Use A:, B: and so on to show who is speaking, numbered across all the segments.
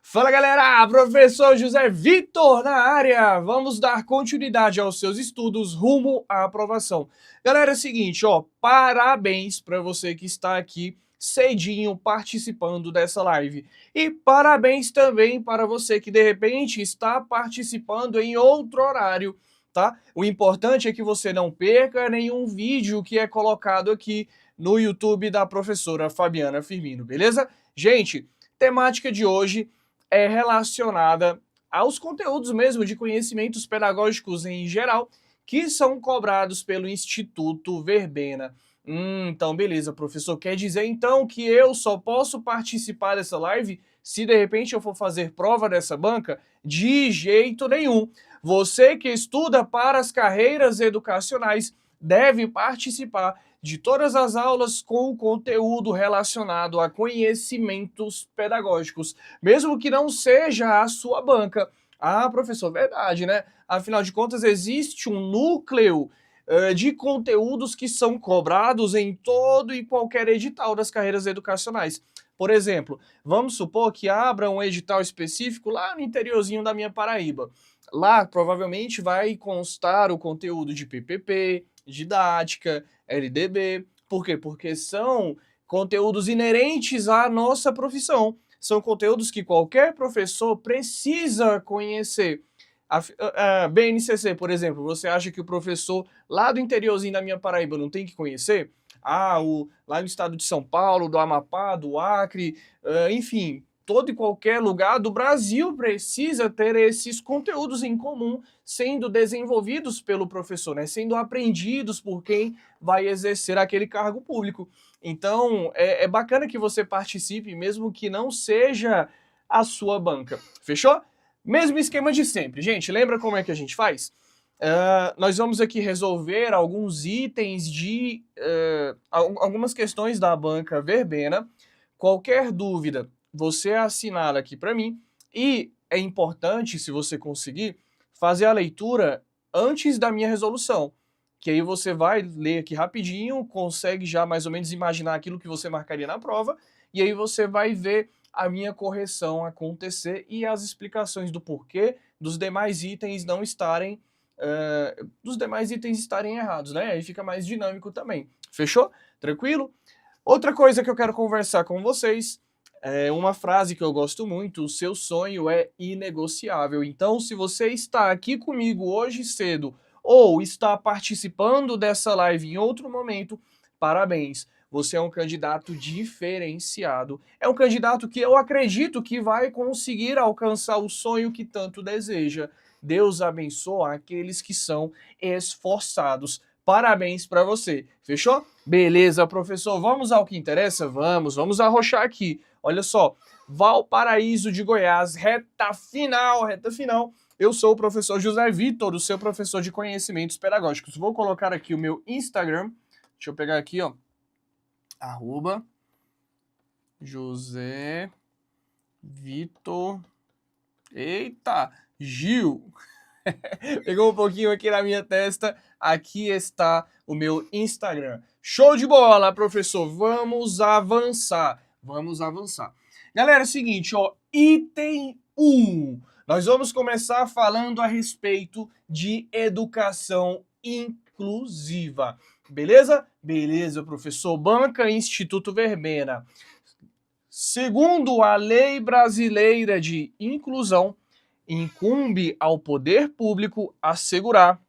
A: Fala galera, professor José Vitor na área, vamos dar continuidade aos seus estudos rumo à aprovação. Galera, é o seguinte, parabéns para você que está aqui cedinho participando dessa live. E parabéns também para você que de repente está participando em outro horário, tá? O importante é que você não perca nenhum vídeo que é colocado aqui no YouTube da professora Fabiana Firmino, beleza? Gente, temática de hoje é relacionada aos conteúdos mesmo de conhecimentos pedagógicos em geral que são cobrados pelo Instituto Verbena. Então beleza, professor. Quer dizer então que eu só posso participar dessa live se de repente eu for fazer prova dessa banca? De jeito nenhum. Você que estuda para as carreiras educacionais deve participar de todas as aulas com conteúdo relacionado a conhecimentos pedagógicos, mesmo que não seja a sua banca. Ah, professor, verdade, né? Afinal de contas, existe um núcleo de conteúdos que são cobrados em todo e qualquer edital das carreiras educacionais. Por exemplo, vamos supor que abra um edital específico lá no interiorzinho da minha Paraíba. Lá, provavelmente, vai constar o conteúdo de PPP, didática, LDB. Por quê? Porque são conteúdos inerentes à nossa profissão. São conteúdos que qualquer professor precisa conhecer. A BNCC, por exemplo, você acha que o professor lá do interiorzinho da minha Paraíba não tem que conhecer? Lá no estado de São Paulo, do Amapá, do Acre, enfim, todo e qualquer lugar do Brasil precisa ter esses conteúdos em comum sendo desenvolvidos pelo professor, né? Sendo aprendidos por quem vai exercer aquele cargo público. Então, é bacana que você participe, mesmo que não seja a sua banca. Fechou? Mesmo esquema de sempre. Gente, lembra como é que a gente faz? Nós vamos aqui resolver alguns itens de... algumas questões da banca Verbena. Qualquer dúvida, você assinar aqui para mim. E é importante, se você conseguir, fazer a leitura antes da minha resolução. Que aí você vai ler aqui rapidinho, consegue já mais ou menos imaginar aquilo que você marcaria na prova. E aí você vai ver a minha correção acontecer e as explicações do porquê dos demais itens não estarem... dos demais itens estarem errados, né? Aí fica mais dinâmico também. Fechou? Tranquilo? Outra coisa que eu quero conversar com vocês é uma frase que eu gosto muito: o seu sonho é inegociável. Então, se você está aqui comigo hoje cedo ou está participando dessa live em outro momento, parabéns. Você é um candidato diferenciado. É um candidato que eu acredito que vai conseguir alcançar o sonho que tanto deseja. Deus abençoe aqueles que são esforçados. Parabéns para você. Fechou? Beleza, professor. Vamos ao que interessa? Vamos arrochar aqui. Olha só, Valparaíso de Goiás, reta final. Eu sou o professor José Vitor, o seu professor de conhecimentos pedagógicos. Vou colocar aqui o meu Instagram. Deixa eu pegar aqui, ó. @ José Vitor. Eita, Gil. Pegou um pouquinho aqui na minha testa. Aqui está o meu Instagram. Show de bola, professor. Vamos avançar. Galera, é o seguinte, item 1. Nós vamos começar falando a respeito de educação inclusiva. Beleza? Beleza, professor. Banca Instituto Verbena. Segundo a Lei Brasileira de Inclusão, incumbe ao poder público assegurar,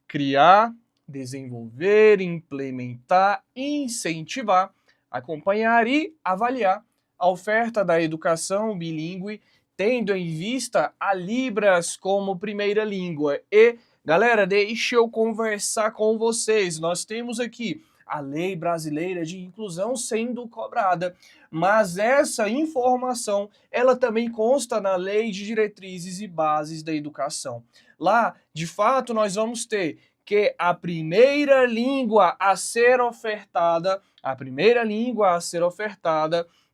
A: criar, desenvolver, implementar, incentivar, acompanhar e avaliar a oferta da educação bilíngue, tendo em vista a Libras como primeira língua. E, galera, deixa eu conversar com vocês. Nós temos aqui a Lei Brasileira de Inclusão sendo cobrada, mas essa informação, ela também consta na Lei de Diretrizes e Bases da Educação. Lá, de fato, nós vamos ter que a primeira língua a ser ofertada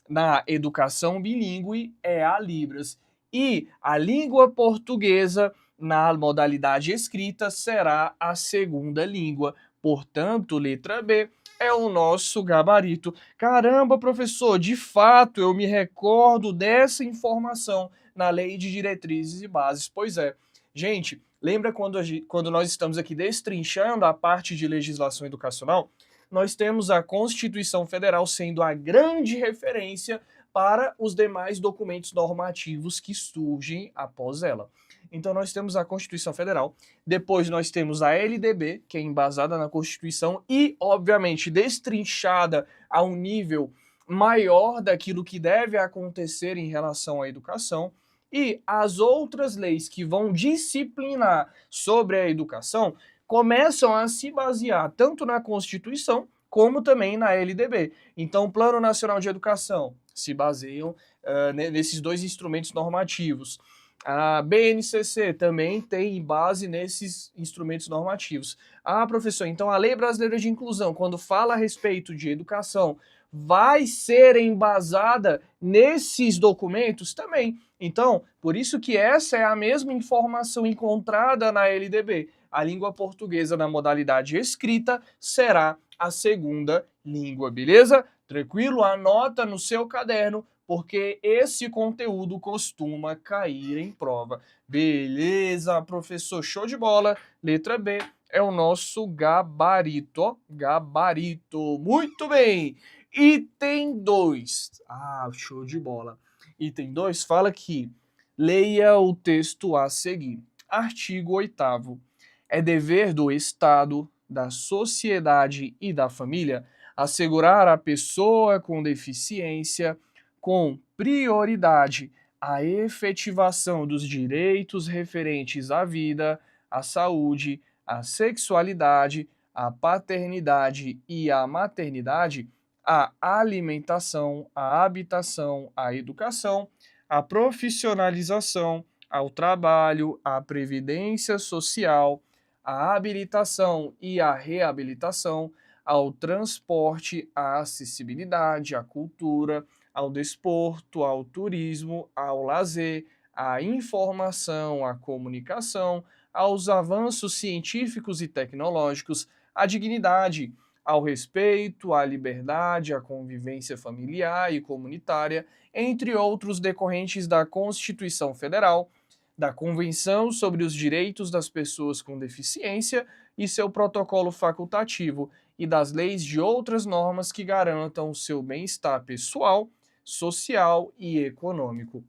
A: na educação bilíngue é a Libras. E a língua portuguesa, na modalidade escrita, será a segunda língua. Portanto, letra B, é o nosso gabarito. Caramba, professor, de fato eu me recordo dessa informação na Lei de Diretrizes e Bases. Pois é. Gente, lembra quando nós estamos aqui destrinchando a parte de legislação educacional? Nós temos a Constituição Federal sendo a grande referência para os demais documentos normativos que surgem após ela. Então nós temos a Constituição Federal, depois nós temos a LDB, que é embasada na Constituição e, obviamente, destrinchada a um nível maior daquilo que deve acontecer em relação à educação, e as outras leis que vão disciplinar sobre a educação começam a se basear tanto na Constituição como também na LDB. Então, o Plano Nacional de Educação se baseiam nesses dois instrumentos normativos. A BNCC também tem base nesses instrumentos normativos. Ah, professor, então a Lei Brasileira de Inclusão, quando fala a respeito de educação, vai ser embasada nesses documentos também. Então, por isso que essa é a mesma informação encontrada na LDB. A língua portuguesa na modalidade escrita será a segunda língua, beleza? Tranquilo? Anota no seu caderno, porque esse conteúdo costuma cair em prova. Beleza, professor, show de bola. Letra B é o nosso gabarito, ó. Gabarito, muito bem. Item 2. Ah, show de bola. Item 2 fala que leia o texto a seguir. Artigo 8º. É dever do Estado, da sociedade e da família assegurar à pessoa com deficiência, com prioridade, a efetivação dos direitos referentes à vida, à saúde, à sexualidade, à paternidade e à maternidade, à alimentação, à habitação, à educação, à profissionalização, ao trabalho, à previdência social, à habilitação e à reabilitação, ao transporte, à acessibilidade, à cultura, ao desporto, ao turismo, ao lazer, à informação, à comunicação, aos avanços científicos e tecnológicos, à dignidade, ao respeito, à liberdade, à convivência familiar e comunitária, entre outros decorrentes da Constituição Federal, da Convenção sobre os Direitos das Pessoas com Deficiência e seu protocolo facultativo, e das leis de outras normas que garantam o seu bem-estar pessoal, social e econômico.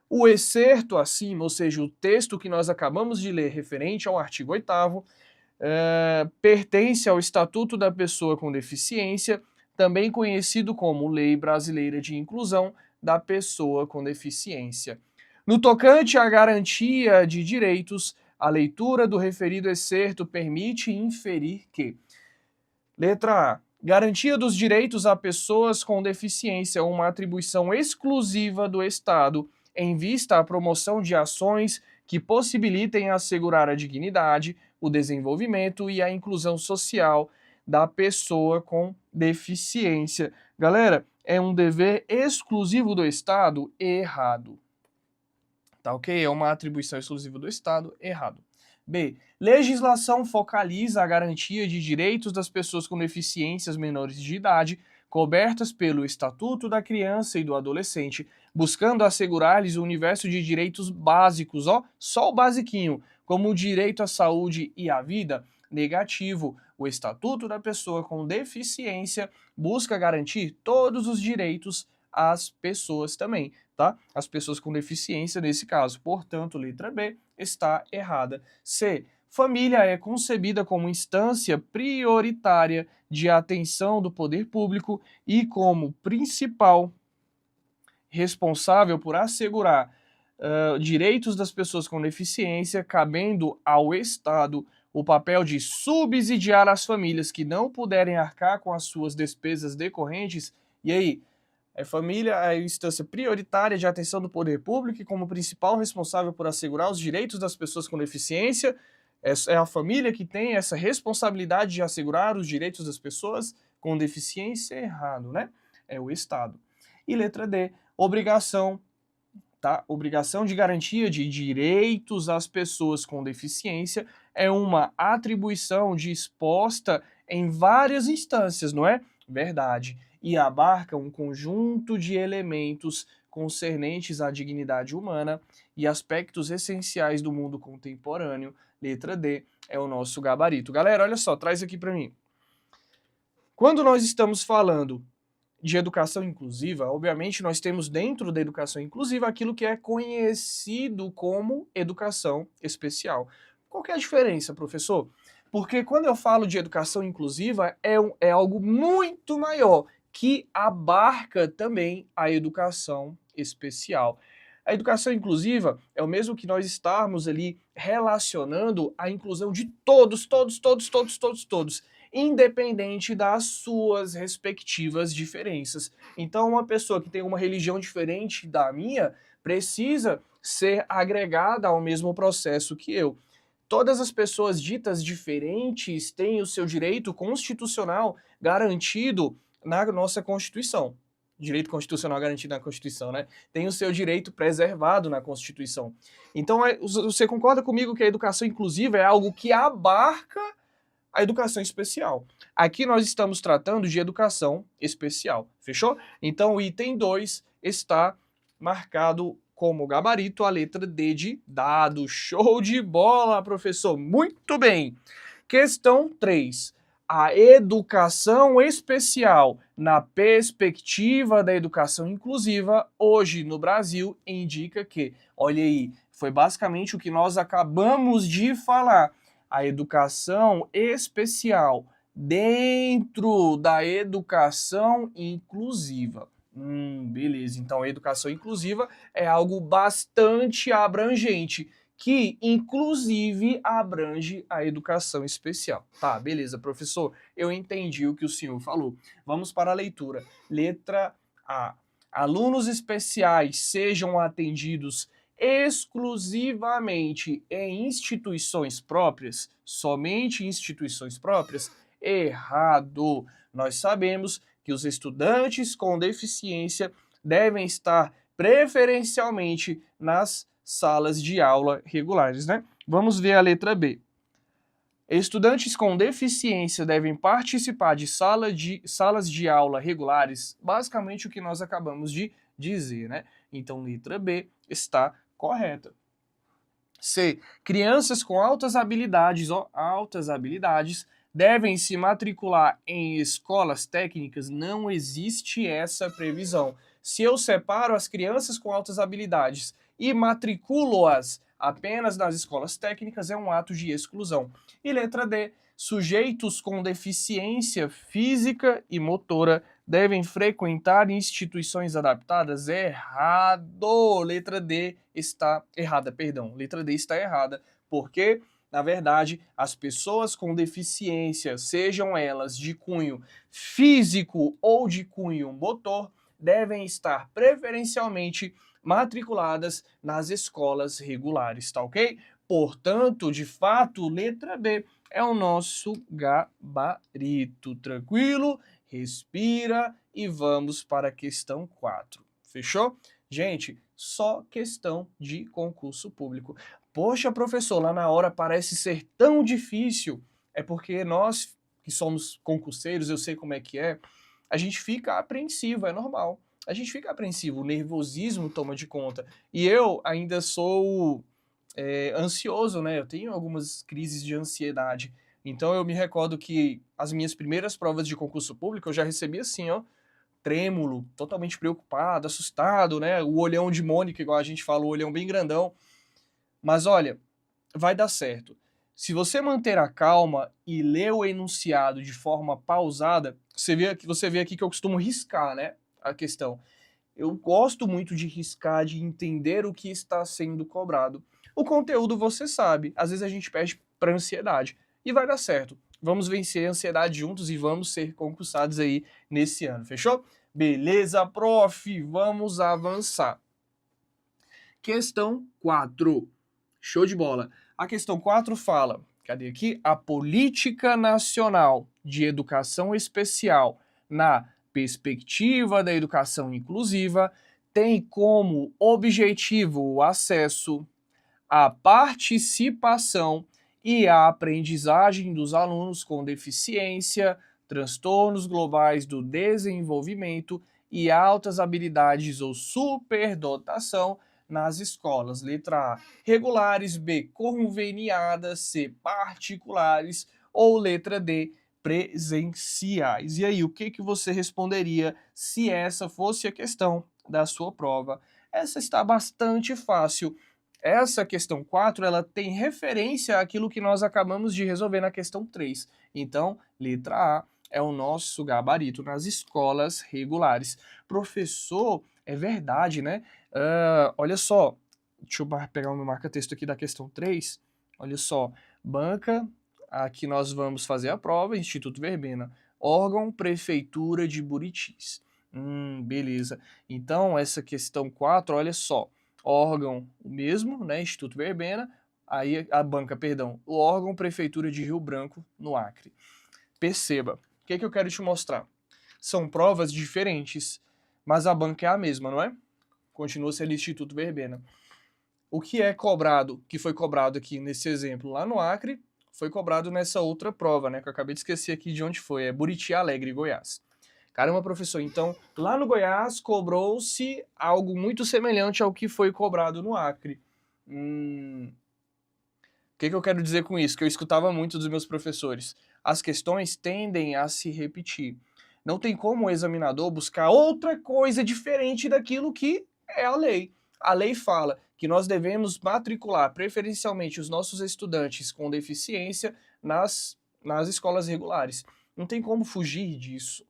A: O excerto acima, ou seja, o texto que nós acabamos de ler referente ao artigo 8º, pertence ao Estatuto da Pessoa com Deficiência, também conhecido como Lei Brasileira de Inclusão da Pessoa com Deficiência. No tocante à garantia de direitos, a leitura do referido excerto permite inferir que: letra A. Garantia dos direitos a pessoas com deficiência é uma atribuição exclusiva do Estado em vista à promoção de ações que possibilitem assegurar a dignidade, o desenvolvimento e a inclusão social da pessoa com deficiência. Galera, é um dever exclusivo do Estado? Errado. Tá ok? É uma atribuição exclusiva do Estado? Errado. B. Legislação focaliza a garantia de direitos das pessoas com deficiências menores de idade, cobertas pelo Estatuto da Criança e do Adolescente, buscando assegurar-lhes o universo de direitos básicos, só o basiquinho, como o direito à saúde e à vida. Negativo. O Estatuto da Pessoa com Deficiência busca garantir todos os direitos às pessoas também, tá? As pessoas com deficiência nesse caso. Portanto, letra B está errada. C. Família é concebida como instância prioritária de atenção do poder público e como principal responsável por assegurar direitos das pessoas com deficiência, cabendo ao Estado o papel de subsidiar as famílias que não puderem arcar com as suas despesas decorrentes. E aí, família é a instância prioritária de atenção do poder público e como principal responsável por assegurar os direitos das pessoas com deficiência. É a família que tem essa responsabilidade de assegurar os direitos das pessoas com deficiência. Errado, né? É o Estado. E letra D, obrigação, tá? Obrigação de garantia de direitos às pessoas com deficiência é uma atribuição disposta em várias instâncias, não é? Verdade. E abarca um conjunto de elementos concernentes à dignidade humana e aspectos essenciais do mundo contemporâneo. Letra D é o nosso gabarito. Galera, olha só, traz aqui para mim. Quando nós estamos falando de educação inclusiva, obviamente nós temos dentro da educação inclusiva aquilo que é conhecido como educação especial. Qual que é a diferença, professor? Porque quando eu falo de educação inclusiva, é algo muito maior, que abarca também a educação especial. A educação inclusiva é o mesmo que nós estarmos ali relacionando a inclusão de todos, independente das suas respectivas diferenças. Então, uma pessoa que tem uma religião diferente da minha precisa ser agregada ao mesmo processo que eu. Todas as pessoas ditas diferentes têm o seu direito constitucional garantido na nossa Constituição. Direito constitucional garantido na Constituição, né? Tem o seu direito preservado na Constituição. Então, você concorda comigo que a educação inclusiva é algo que abarca a educação especial? Aqui nós estamos tratando de educação especial, fechou? Então o item 2 está marcado como gabarito a letra D de dado. Show de bola, professor! Muito bem! Questão 3. A educação especial, na perspectiva da educação inclusiva, hoje no Brasil, indica que, olha aí, foi basicamente o que nós acabamos de falar. A educação especial dentro da educação inclusiva. Beleza, então a educação inclusiva é algo bastante abrangente, que inclusive abrange a educação especial. Tá, beleza, professor, eu entendi o que o senhor falou. Vamos para a leitura. Letra A. Alunos especiais sejam atendidos exclusivamente em instituições próprias, somente instituições próprias? Errado. Nós sabemos que os estudantes com deficiência devem estar preferencialmente nas salas de aula regulares, né? Vamos ver a letra B. Estudantes com deficiência devem participar de salas de aula regulares, basicamente o que nós acabamos de dizer, né? Então, letra B está correta. C. Crianças com altas habilidades devem se matricular em escolas técnicas. Não existe essa previsão. Se eu separo as crianças com altas habilidades e matriculo-as apenas nas escolas técnicas, é um ato de exclusão. E letra D. Sujeitos com deficiência física e motora devem frequentar instituições adaptadas? Errado! Letra D está errada, perdão. Letra D está errada, porque, na verdade, as pessoas com deficiência, sejam elas de cunho físico ou de cunho motor, devem estar preferencialmente matriculadas nas escolas regulares, tá ok? Portanto, de fato, letra B é o nosso gabarito. Tranquilo? Respira e vamos para a questão 4. Fechou? Gente, só questão de concurso público. Poxa, professor, lá na hora parece ser tão difícil. É porque nós que somos concurseiros, eu sei como é que é, a gente fica apreensivo, é normal. A gente fica apreensivo, o nervosismo toma de conta. E eu ainda sou ansioso, né? Eu tenho algumas crises de ansiedade. Então eu me recordo que as minhas primeiras provas de concurso público eu já recebi assim, ó, trêmulo, totalmente preocupado, assustado, né? O olhão de Mônica, igual a gente fala, o olhão bem grandão. Mas olha, vai dar certo. Se você manter a calma e ler o enunciado de forma pausada, você vê aqui que eu costumo riscar, né, a questão. Eu gosto muito de riscar, de entender o que está sendo cobrado. O conteúdo você sabe, às vezes a gente perde para ansiedade. E vai dar certo. Vamos vencer a ansiedade juntos e vamos ser concursados aí nesse ano, fechou? Beleza, prof, vamos avançar. Questão 4. Show de bola. A questão 4 fala, cadê aqui? A política nacional de educação especial na perspectiva da educação inclusiva tem como objetivo o acesso, a participação e a aprendizagem dos alunos com deficiência, transtornos globais do desenvolvimento e altas habilidades ou superdotação nas escolas. Letra A, regulares, B, conveniadas, C, particulares ou letra D, presenciais. E aí, o que você responderia se essa fosse a questão da sua prova? Essa está bastante fácil. Essa questão 4, ela tem referência àquilo que nós acabamos de resolver na questão 3. Então, letra A é o nosso gabarito nas escolas regulares. Professor, é verdade, né? Olha só, deixa eu pegar o meu marca-texto aqui da questão 3. Olha só, banca, aqui nós vamos fazer a prova, Instituto Verbena. Órgão, Prefeitura de Buritis. Beleza. Então, essa questão 4, olha só. Órgão, o mesmo, né? Instituto Verbena. Aí a banca, perdão, o órgão Prefeitura de Rio Branco, no Acre. Perceba, o que eu quero te mostrar? São provas diferentes, mas a banca é a mesma, não é? Continua sendo Instituto Verbena. O que é cobrado, que foi cobrado aqui nesse exemplo lá no Acre, foi cobrado nessa outra prova, né? Que eu acabei de esquecer aqui de onde foi. É Buriti Alegre, Goiás. Caramba, professor, então lá no Goiás cobrou-se algo muito semelhante ao que foi cobrado no Acre. O que eu quero dizer com isso? Que eu escutava muito dos meus professores. As questões tendem a se repetir. Não tem como o examinador buscar outra coisa diferente daquilo que é a lei. A lei fala que nós devemos matricular preferencialmente os nossos estudantes com deficiência nas escolas regulares. Não tem como fugir disso.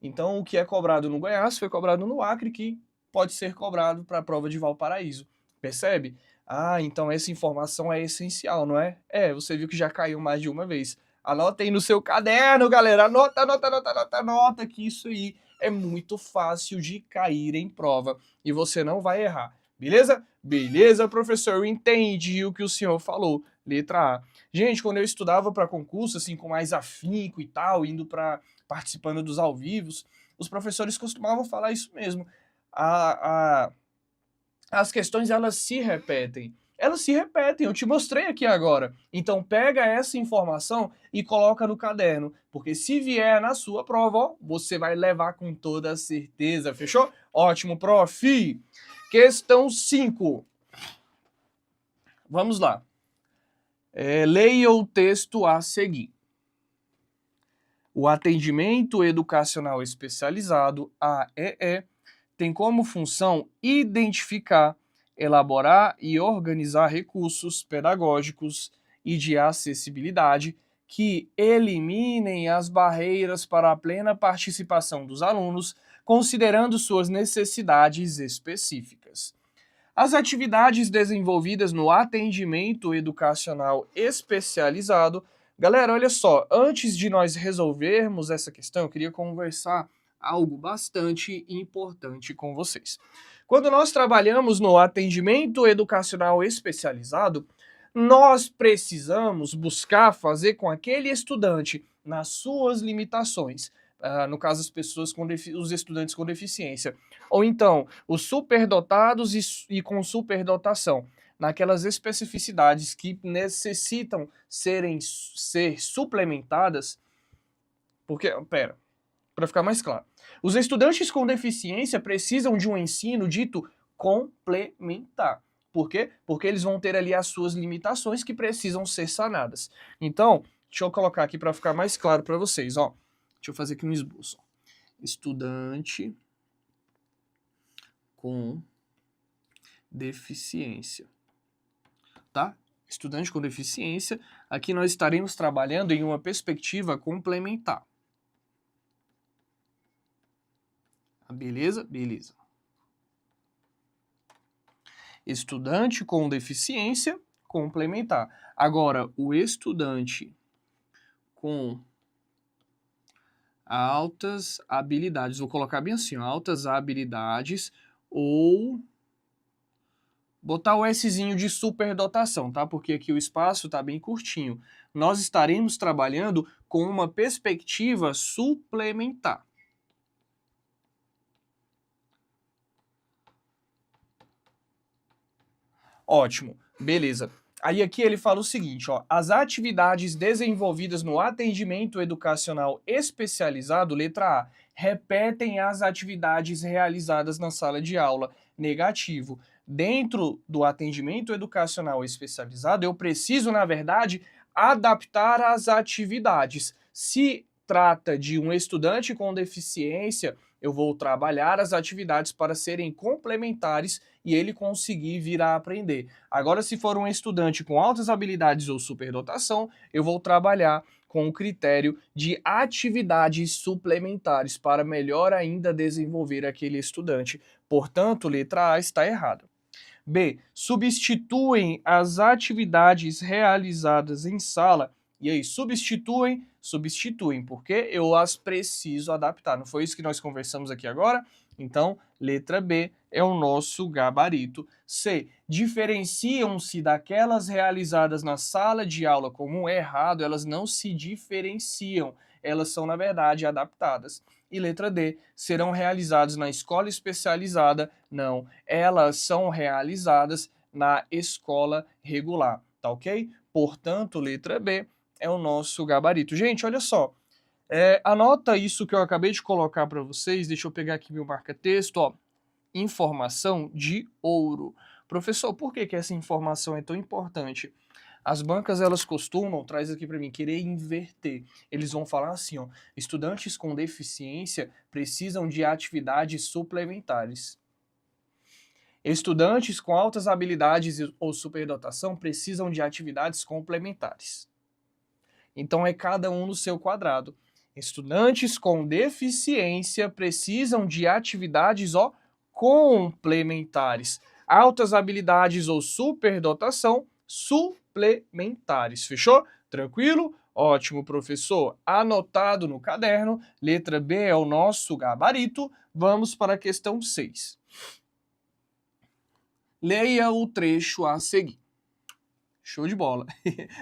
A: Então, o que é cobrado no Goiás foi cobrado no Acre, que pode ser cobrado para a prova de Valparaíso. Percebe? Ah, então essa informação é essencial, não é? Você viu que já caiu mais de uma vez. Anota aí no seu caderno, galera. Anota, anota, anota, anota, anota, que isso aí é muito fácil de cair em prova. E você não vai errar. Beleza? Beleza, professor. Eu entendi o que o senhor falou. Letra A. Gente, quando eu estudava para concurso, assim, com mais afinco e tal, indo para participando dos ao vivos, os professores costumavam falar isso mesmo. As questões, elas se repetem. Elas se repetem, eu te mostrei aqui agora. Então pega essa informação e coloca no caderno, porque se vier na sua prova, ó, você vai levar com toda certeza, fechou? Ótimo, prof! Questão 5. Vamos lá. Leia o texto a seguir. O atendimento educacional especializado, AEE, tem como função identificar, elaborar e organizar recursos pedagógicos e de acessibilidade que eliminem as barreiras para a plena participação dos alunos, considerando suas necessidades específicas. As atividades desenvolvidas no atendimento educacional especializado. Galera, olha só, antes de nós resolvermos essa questão, eu queria conversar algo bastante importante com vocês. Quando nós trabalhamos no atendimento educacional especializado, nós precisamos buscar fazer com aquele estudante, nas suas limitações, no caso as pessoas os estudantes com deficiência, ou então os superdotados e com superdotação, naquelas especificidades que necessitam ser suplementadas, porque, para ficar mais claro, os estudantes com deficiência precisam de um ensino dito complementar. Por quê? Porque eles vão ter ali as suas limitações que precisam ser sanadas. Então, deixa eu colocar aqui para ficar mais claro para vocês, ó. Deixa eu fazer aqui um esboço. Estudante com deficiência, tá? Estudante com deficiência, aqui nós estaremos trabalhando em uma perspectiva complementar. Beleza? Beleza. Estudante com deficiência, complementar. Agora, o estudante com altas habilidades, vou colocar bem assim, altas habilidades, ou botar o Szinho de superdotação, tá? Porque aqui o espaço tá bem curtinho. Nós estaremos trabalhando com uma perspectiva suplementar. Ótimo, beleza. Aí aqui ele fala o seguinte, ó, as atividades desenvolvidas no atendimento educacional especializado, letra A, repetem as atividades realizadas na sala de aula, negativo. Dentro do atendimento educacional especializado, eu preciso, na verdade, adaptar as atividades. Se trata de um estudante com deficiência, eu vou trabalhar as atividades para serem complementares e ele conseguir vir a aprender. Agora, se for um estudante com altas habilidades ou superdotação, eu vou trabalhar com o critério de atividades suplementares para melhor ainda desenvolver aquele estudante. Portanto, letra A está errada. B. Substituem as atividades realizadas em sala. E aí, substituem? Substituem, porque eu as preciso adaptar. Não foi isso que nós conversamos aqui agora? Então, letra B é o nosso gabarito. C. Diferenciam-se daquelas realizadas na sala de aula como errado, elas não se diferenciam. Elas são, na verdade, adaptadas. E letra D, serão realizados na escola especializada? Não, elas são realizadas na escola regular, tá ok? Portanto, letra B é o nosso gabarito. Gente, olha só, anota isso que eu acabei de colocar para vocês, deixa eu pegar aqui meu marca-texto, ó, informação de ouro. Professor, por que essa informação é tão importante? As bancas, elas costumam, traz aqui para mim, querer inverter. Eles vão falar assim, ó, estudantes com deficiência precisam de atividades suplementares. Estudantes com altas habilidades ou superdotação precisam de atividades complementares. Então é cada um no seu quadrado. Estudantes com deficiência precisam de atividades, ó, complementares. Altas habilidades ou superdotação, suplementares. Fechou? Tranquilo? Ótimo, professor. Anotado no caderno. Letra B é o nosso gabarito. Vamos para a questão 6. Leia o trecho a seguir. Show de bola.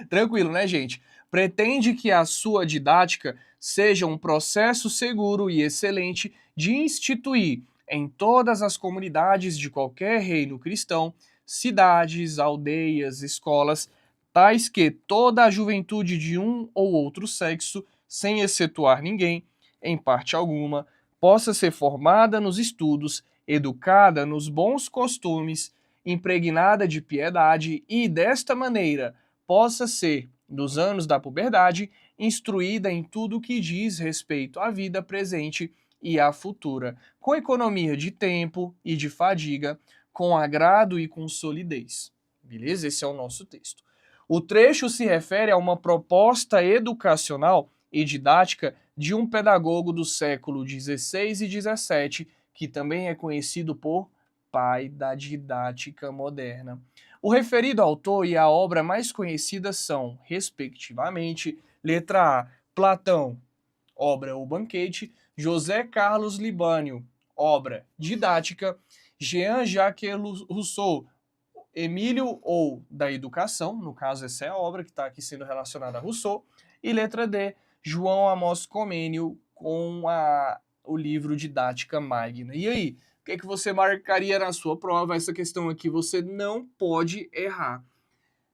A: Tranquilo, né, gente? Pretende que a sua didática seja um processo seguro e excelente de instituir em todas as comunidades de qualquer reino cristão, cidades, aldeias, escolas, tais que toda a juventude de um ou outro sexo, sem excetuar ninguém, em parte alguma, possa ser formada nos estudos, educada nos bons costumes, impregnada de piedade e, desta maneira, possa ser, nos anos da puberdade, instruída em tudo que diz respeito à vida presente e à futura, com economia de tempo e de fadiga, com agrado e com solidez. Beleza? Esse é o nosso texto. O trecho se refere a uma proposta educacional e didática de um pedagogo do século XVI e XVII, que também é conhecido por pai da didática moderna. O referido autor e a obra mais conhecida são, respectivamente, letra A, Platão, obra O Banquete, José Carlos Libânio, obra Didática, Jean-Jacques Rousseau, Emílio ou da Educação, no caso essa é a obra que está aqui sendo relacionada a Rousseau, e letra D, João Amós Comênio, com o livro Didática Magna. E aí, o que você marcaria na sua prova? Essa questão aqui você não pode errar.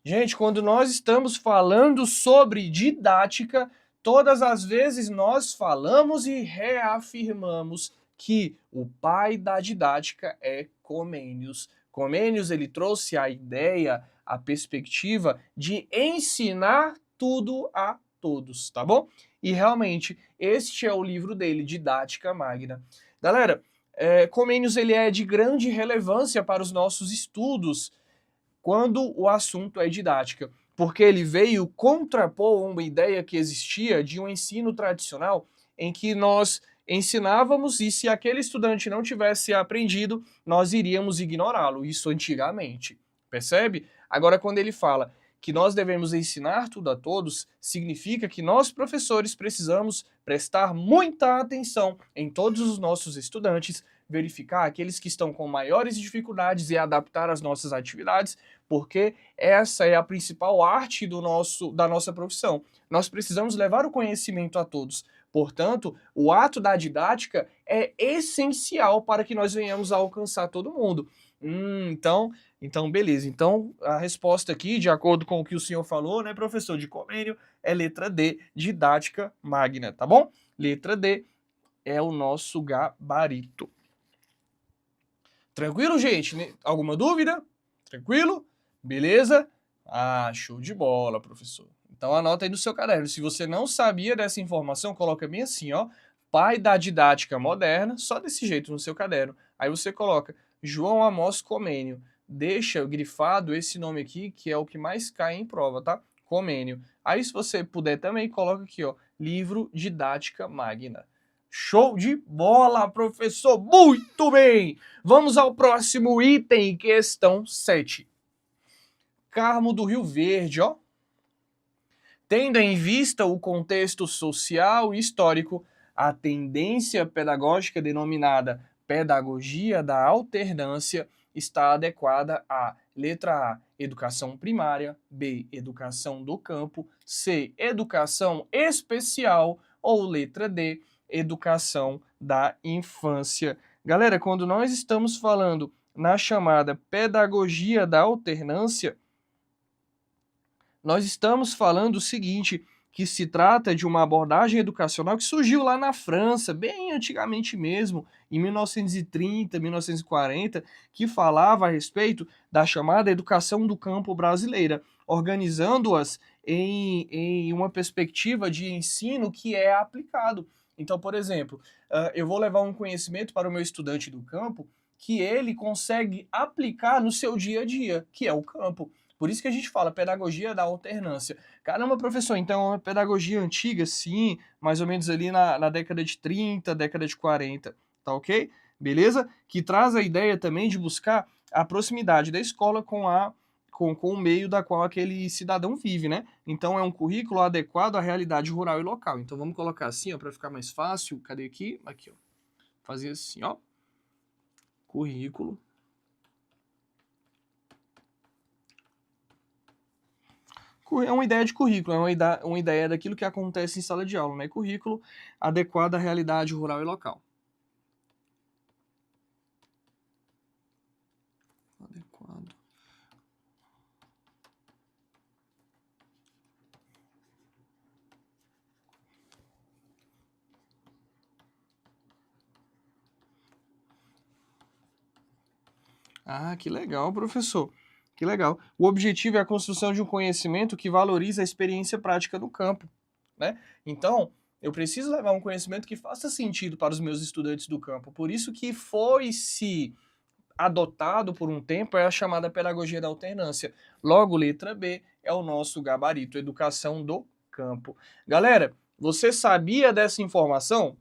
A: Gente, quando nós estamos falando sobre didática, todas as vezes nós falamos e reafirmamos que o pai da didática é Comênios. Comênios, ele trouxe a ideia, a perspectiva de ensinar tudo a todos, tá bom? E realmente, este é o livro dele, Didática Magna. Galera, Comênios, ele é de grande relevância para os nossos estudos quando o assunto é didática, porque ele veio contrapor uma ideia que existia de um ensino tradicional em que nós ensinávamos e se aquele estudante não tivesse aprendido, nós iríamos ignorá-lo, isso antigamente, percebe? Agora, quando ele fala que nós devemos ensinar tudo a todos, significa que nós, professores, precisamos prestar muita atenção em todos os nossos estudantes, verificar aqueles que estão com maiores dificuldades e adaptar as nossas atividades, porque essa é a principal arte da nossa profissão. Nós precisamos levar o conhecimento a todos. Portanto, o ato da didática é essencial para que nós venhamos a alcançar todo mundo. Então beleza. Então a resposta aqui, de acordo com o que o senhor falou, né, professor, de comênio, é letra D, didática magna, tá bom? Letra D é o nosso gabarito. Tranquilo, gente? Alguma dúvida? Tranquilo? Beleza? Ah, show de bola, professor. Então anota aí no seu caderno. Se você não sabia dessa informação, coloca bem assim, ó. Pai da didática moderna, só desse jeito no seu caderno. Aí você coloca João Amós Comênio. Deixa grifado esse nome aqui, que é o que mais cai em prova, tá? Comênio. Aí se você puder também, coloca aqui, ó. Livro Didática Magna. Show de bola, professor! Muito bem! Vamos ao próximo item, questão 7. Carmo do Rio Verde, ó. Tendo em vista o contexto social e histórico, a tendência pedagógica denominada pedagogia da alternância está adequada à letra A, educação primária, B, educação do campo, C, educação especial ou letra D, educação da infância. Galera, quando nós estamos falando na chamada pedagogia da alternância, nós estamos falando o seguinte, que se trata de uma abordagem educacional que surgiu lá na França, bem antigamente mesmo, em 1930, 1940, que falava a respeito da chamada educação do campo brasileira, organizando-as em uma perspectiva de ensino que é aplicado. Então, por exemplo, eu vou levar um conhecimento para o meu estudante do campo que ele consegue aplicar no seu dia a dia, que é o campo. Por isso que a gente fala pedagogia da alternância. Caramba, professor, então é uma pedagogia antiga, sim, mais ou menos ali na década de 30, década de 40, tá ok? Beleza? Que traz a ideia também de buscar a proximidade da escola com o meio da qual aquele cidadão vive, né? Então é um currículo adequado à realidade rural e local. Então vamos colocar assim, ó, para ficar mais fácil. Cadê aqui? Aqui, ó. Fazer assim, ó. Currículo. É uma ideia de currículo, é uma ideia daquilo que acontece em sala de aula, né? Currículo adequado à realidade rural e local. Adequado. Ah, que legal, professor. Que legal. O objetivo é a construção de um conhecimento que valoriza a experiência prática do campo, né? Então, eu preciso levar um conhecimento que faça sentido para os meus estudantes do campo. Por isso que foi-se adotado por um tempo é a chamada pedagogia da alternância. Logo, letra B é o nosso gabarito, educação do campo. Galera, você sabia dessa informação?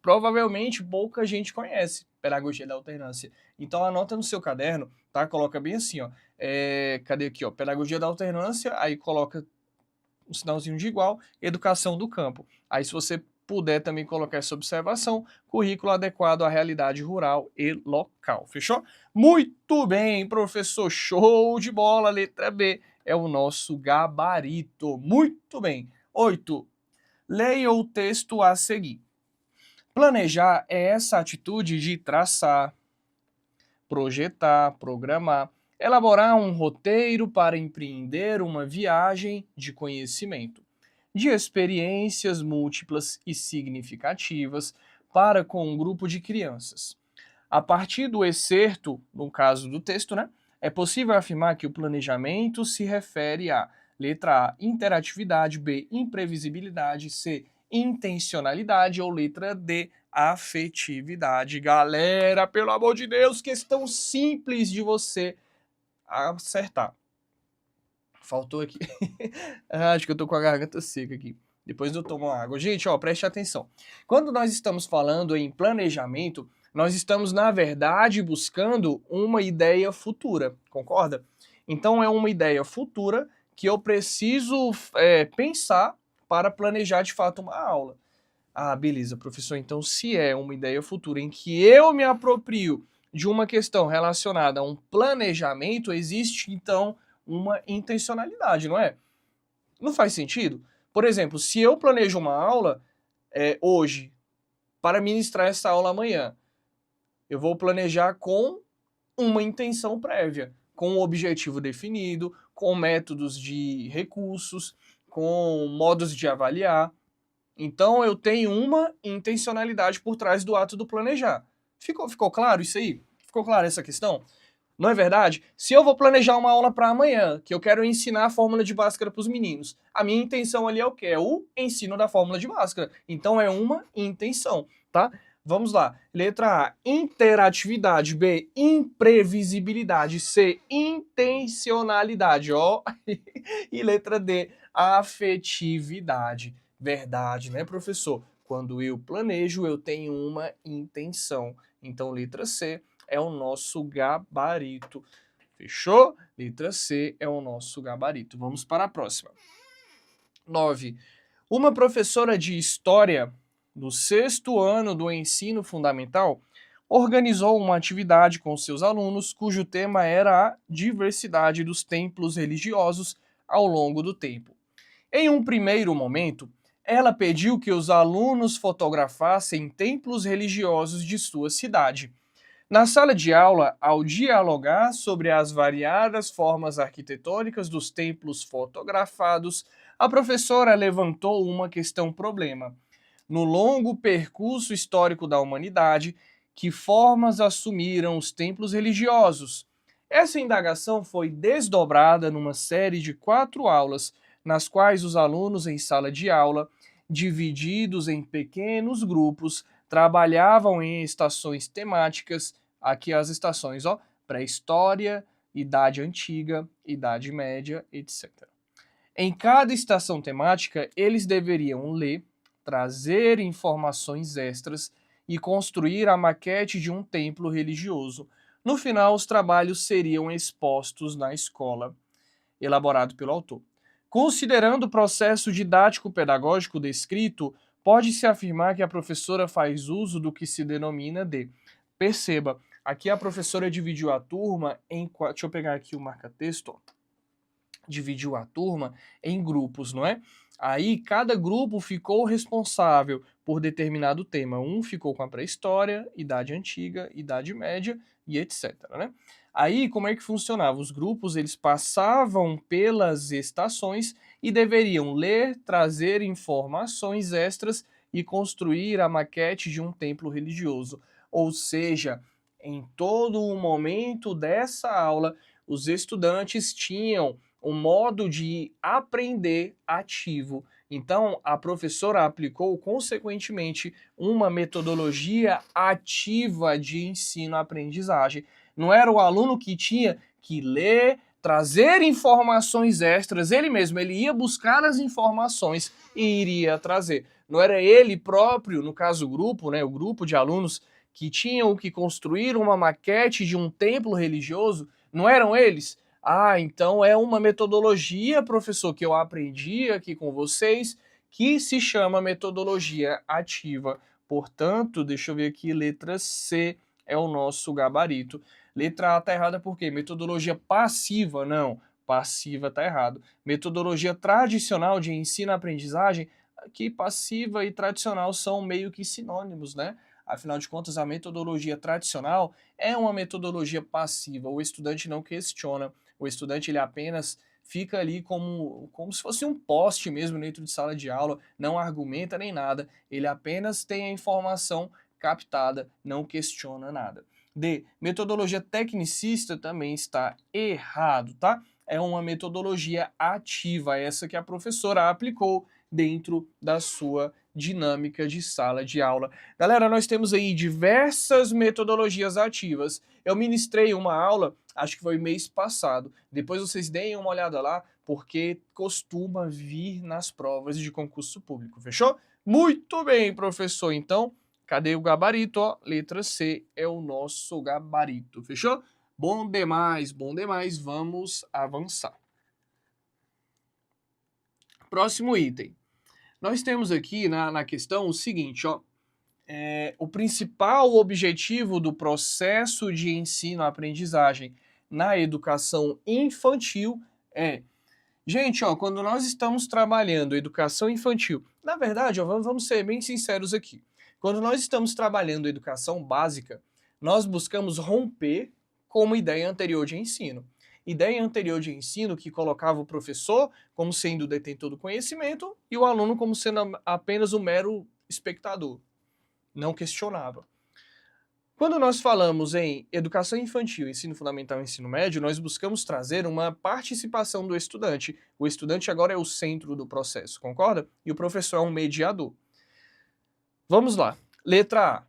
A: Provavelmente pouca gente conhece pedagogia da alternância. Então anota no seu caderno, tá? Coloca bem assim, ó. Cadê aqui, ó? Pedagogia da alternância, aí coloca um sinalzinho de igual, educação do campo. Aí se você puder também colocar essa observação, currículo adequado à realidade rural e local. Fechou? Muito bem, professor, show de bola, letra B é o nosso gabarito. Muito bem. 8. Leia o texto a seguir. Planejar é essa atitude de traçar, projetar, programar, elaborar um roteiro para empreender uma viagem de conhecimento, de experiências múltiplas e significativas para com um grupo de crianças. A partir do excerto, no caso do texto, né, é possível afirmar que o planejamento se refere a letra A, interatividade, B, imprevisibilidade, C, intencionalidade ou letra D, afetividade. Galera, pelo amor de Deus, questão simples de você acertar. Faltou aqui. Acho que eu tô com a garganta seca aqui. Depois eu tomo água. Gente, ó, preste atenção. Quando nós estamos falando em planejamento, nós estamos, na verdade, buscando uma ideia futura, concorda? Então é uma ideia futura que eu preciso pensar para planejar de fato uma aula. Ah, beleza, professor. Então, se é uma ideia futura em que eu me aproprio de uma questão relacionada a um planejamento, existe então uma intencionalidade, não é? Não faz sentido? Por exemplo, se eu planejo uma aula hoje para ministrar essa aula amanhã, eu vou planejar com uma intenção prévia, com um objetivo definido, com métodos de recursos, com modos de avaliar. Então eu tenho uma intencionalidade por trás do ato do planejar. Ficou claro isso aí? Ficou clara essa questão? Não é verdade? Se eu vou planejar uma aula para amanhã, que eu quero ensinar a fórmula de Bhaskara para os meninos, a minha intenção ali é o quê? É o ensino da fórmula de Bhaskara. Então é uma intenção, tá? Vamos lá. Letra A, interatividade. B, imprevisibilidade. C, intencionalidade. Ó. E letra D, afetividade. Verdade, né, professor? Quando eu planejo, eu tenho uma intenção. Então, letra C é o nosso gabarito. Fechou? Letra C é o nosso gabarito. Vamos para a próxima. 9. Uma professora de História do 6º ano do ensino fundamental organizou uma atividade com seus alunos cujo tema era a diversidade dos templos religiosos ao longo do tempo. Em um primeiro momento, ela pediu que os alunos fotografassem templos religiosos de sua cidade. Na sala de aula, ao dialogar sobre as variadas formas arquitetônicas dos templos fotografados, a professora levantou uma questão-problema. No longo percurso histórico da humanidade, que formas assumiram os templos religiosos? Essa indagação foi desdobrada numa série de 4 aulas, nas quais os alunos em sala de aula, divididos em pequenos grupos, trabalhavam em estações temáticas, aqui as estações, ó, pré-história, idade antiga, idade média, etc. Em cada estação temática, eles deveriam ler, trazer informações extras e construir a maquete de um templo religioso. No final, os trabalhos seriam expostos na escola, elaborado pelo autor. Considerando o processo didático-pedagógico descrito, pode-se afirmar que a professora faz uso do que se denomina de... Perceba, aqui a professora dividiu a turma em... Deixa eu pegar aqui o marca-texto. Dividiu a turma em grupos, não é? Aí cada grupo ficou responsável por determinado tema. Um ficou com a pré-história, idade antiga, idade média e etc, né? Aí como é que funcionava? Os grupos eles passavam pelas estações e deveriam ler, trazer informações extras e construir a maquete de um templo religioso. Ou seja, em todo o momento dessa aula, os estudantes tinham um modo de aprender ativo. Então, a professora aplicou, consequentemente, uma metodologia ativa de ensino-aprendizagem. Não era o aluno que tinha que ler, trazer informações extras, ele mesmo, ele ia buscar as informações e iria trazer. Não era ele próprio, no caso o grupo, né, o grupo de alunos que tinham que construir uma maquete de um templo religioso, não eram eles? Ah, então é uma metodologia, professor, que eu aprendi aqui com vocês, que se chama metodologia ativa. Portanto, deixa eu ver aqui, letra C é o nosso gabarito. Letra A tá errada por quê? Metodologia passiva, não. Passiva tá errado. Metodologia tradicional de ensino-aprendizagem, aqui passiva e tradicional são meio que sinônimos, né? Afinal de contas, a metodologia tradicional é uma metodologia passiva. O estudante não questiona. O estudante ele apenas fica ali como se fosse um poste mesmo dentro de sala de aula, não argumenta nem nada, ele apenas tem a informação captada, não questiona nada. D. Metodologia tecnicista também está errado, tá? É uma metodologia ativa, essa que a professora aplicou dentro da sua dinâmica de sala de aula. Galera, nós temos aí diversas metodologias ativas. Eu ministrei uma aula, acho que foi mês passado. Depois vocês deem uma olhada lá, porque costuma vir nas provas de concurso público, fechou? Muito bem, professor. Então, cadê o gabarito? Ó, letra C é o nosso gabarito, fechou? Bom demais, bom demais. Vamos avançar. Próximo item. Nós temos aqui na questão o seguinte, ó. O principal objetivo do processo de ensino-aprendizagem na educação infantil é... Gente, ó, quando nós estamos trabalhando educação infantil, na verdade, ó, vamos ser bem sinceros aqui. Quando nós estamos trabalhando educação básica, nós buscamos romper como ideia anterior de ensino. Ideia anterior de ensino que colocava o professor como sendo o detentor do conhecimento e o aluno como sendo apenas um mero espectador, não questionava. Quando nós falamos em educação infantil, ensino fundamental e ensino médio, nós buscamos trazer uma participação do estudante. O estudante agora é o centro do processo, concorda? E o professor é um mediador. Vamos lá. Letra A.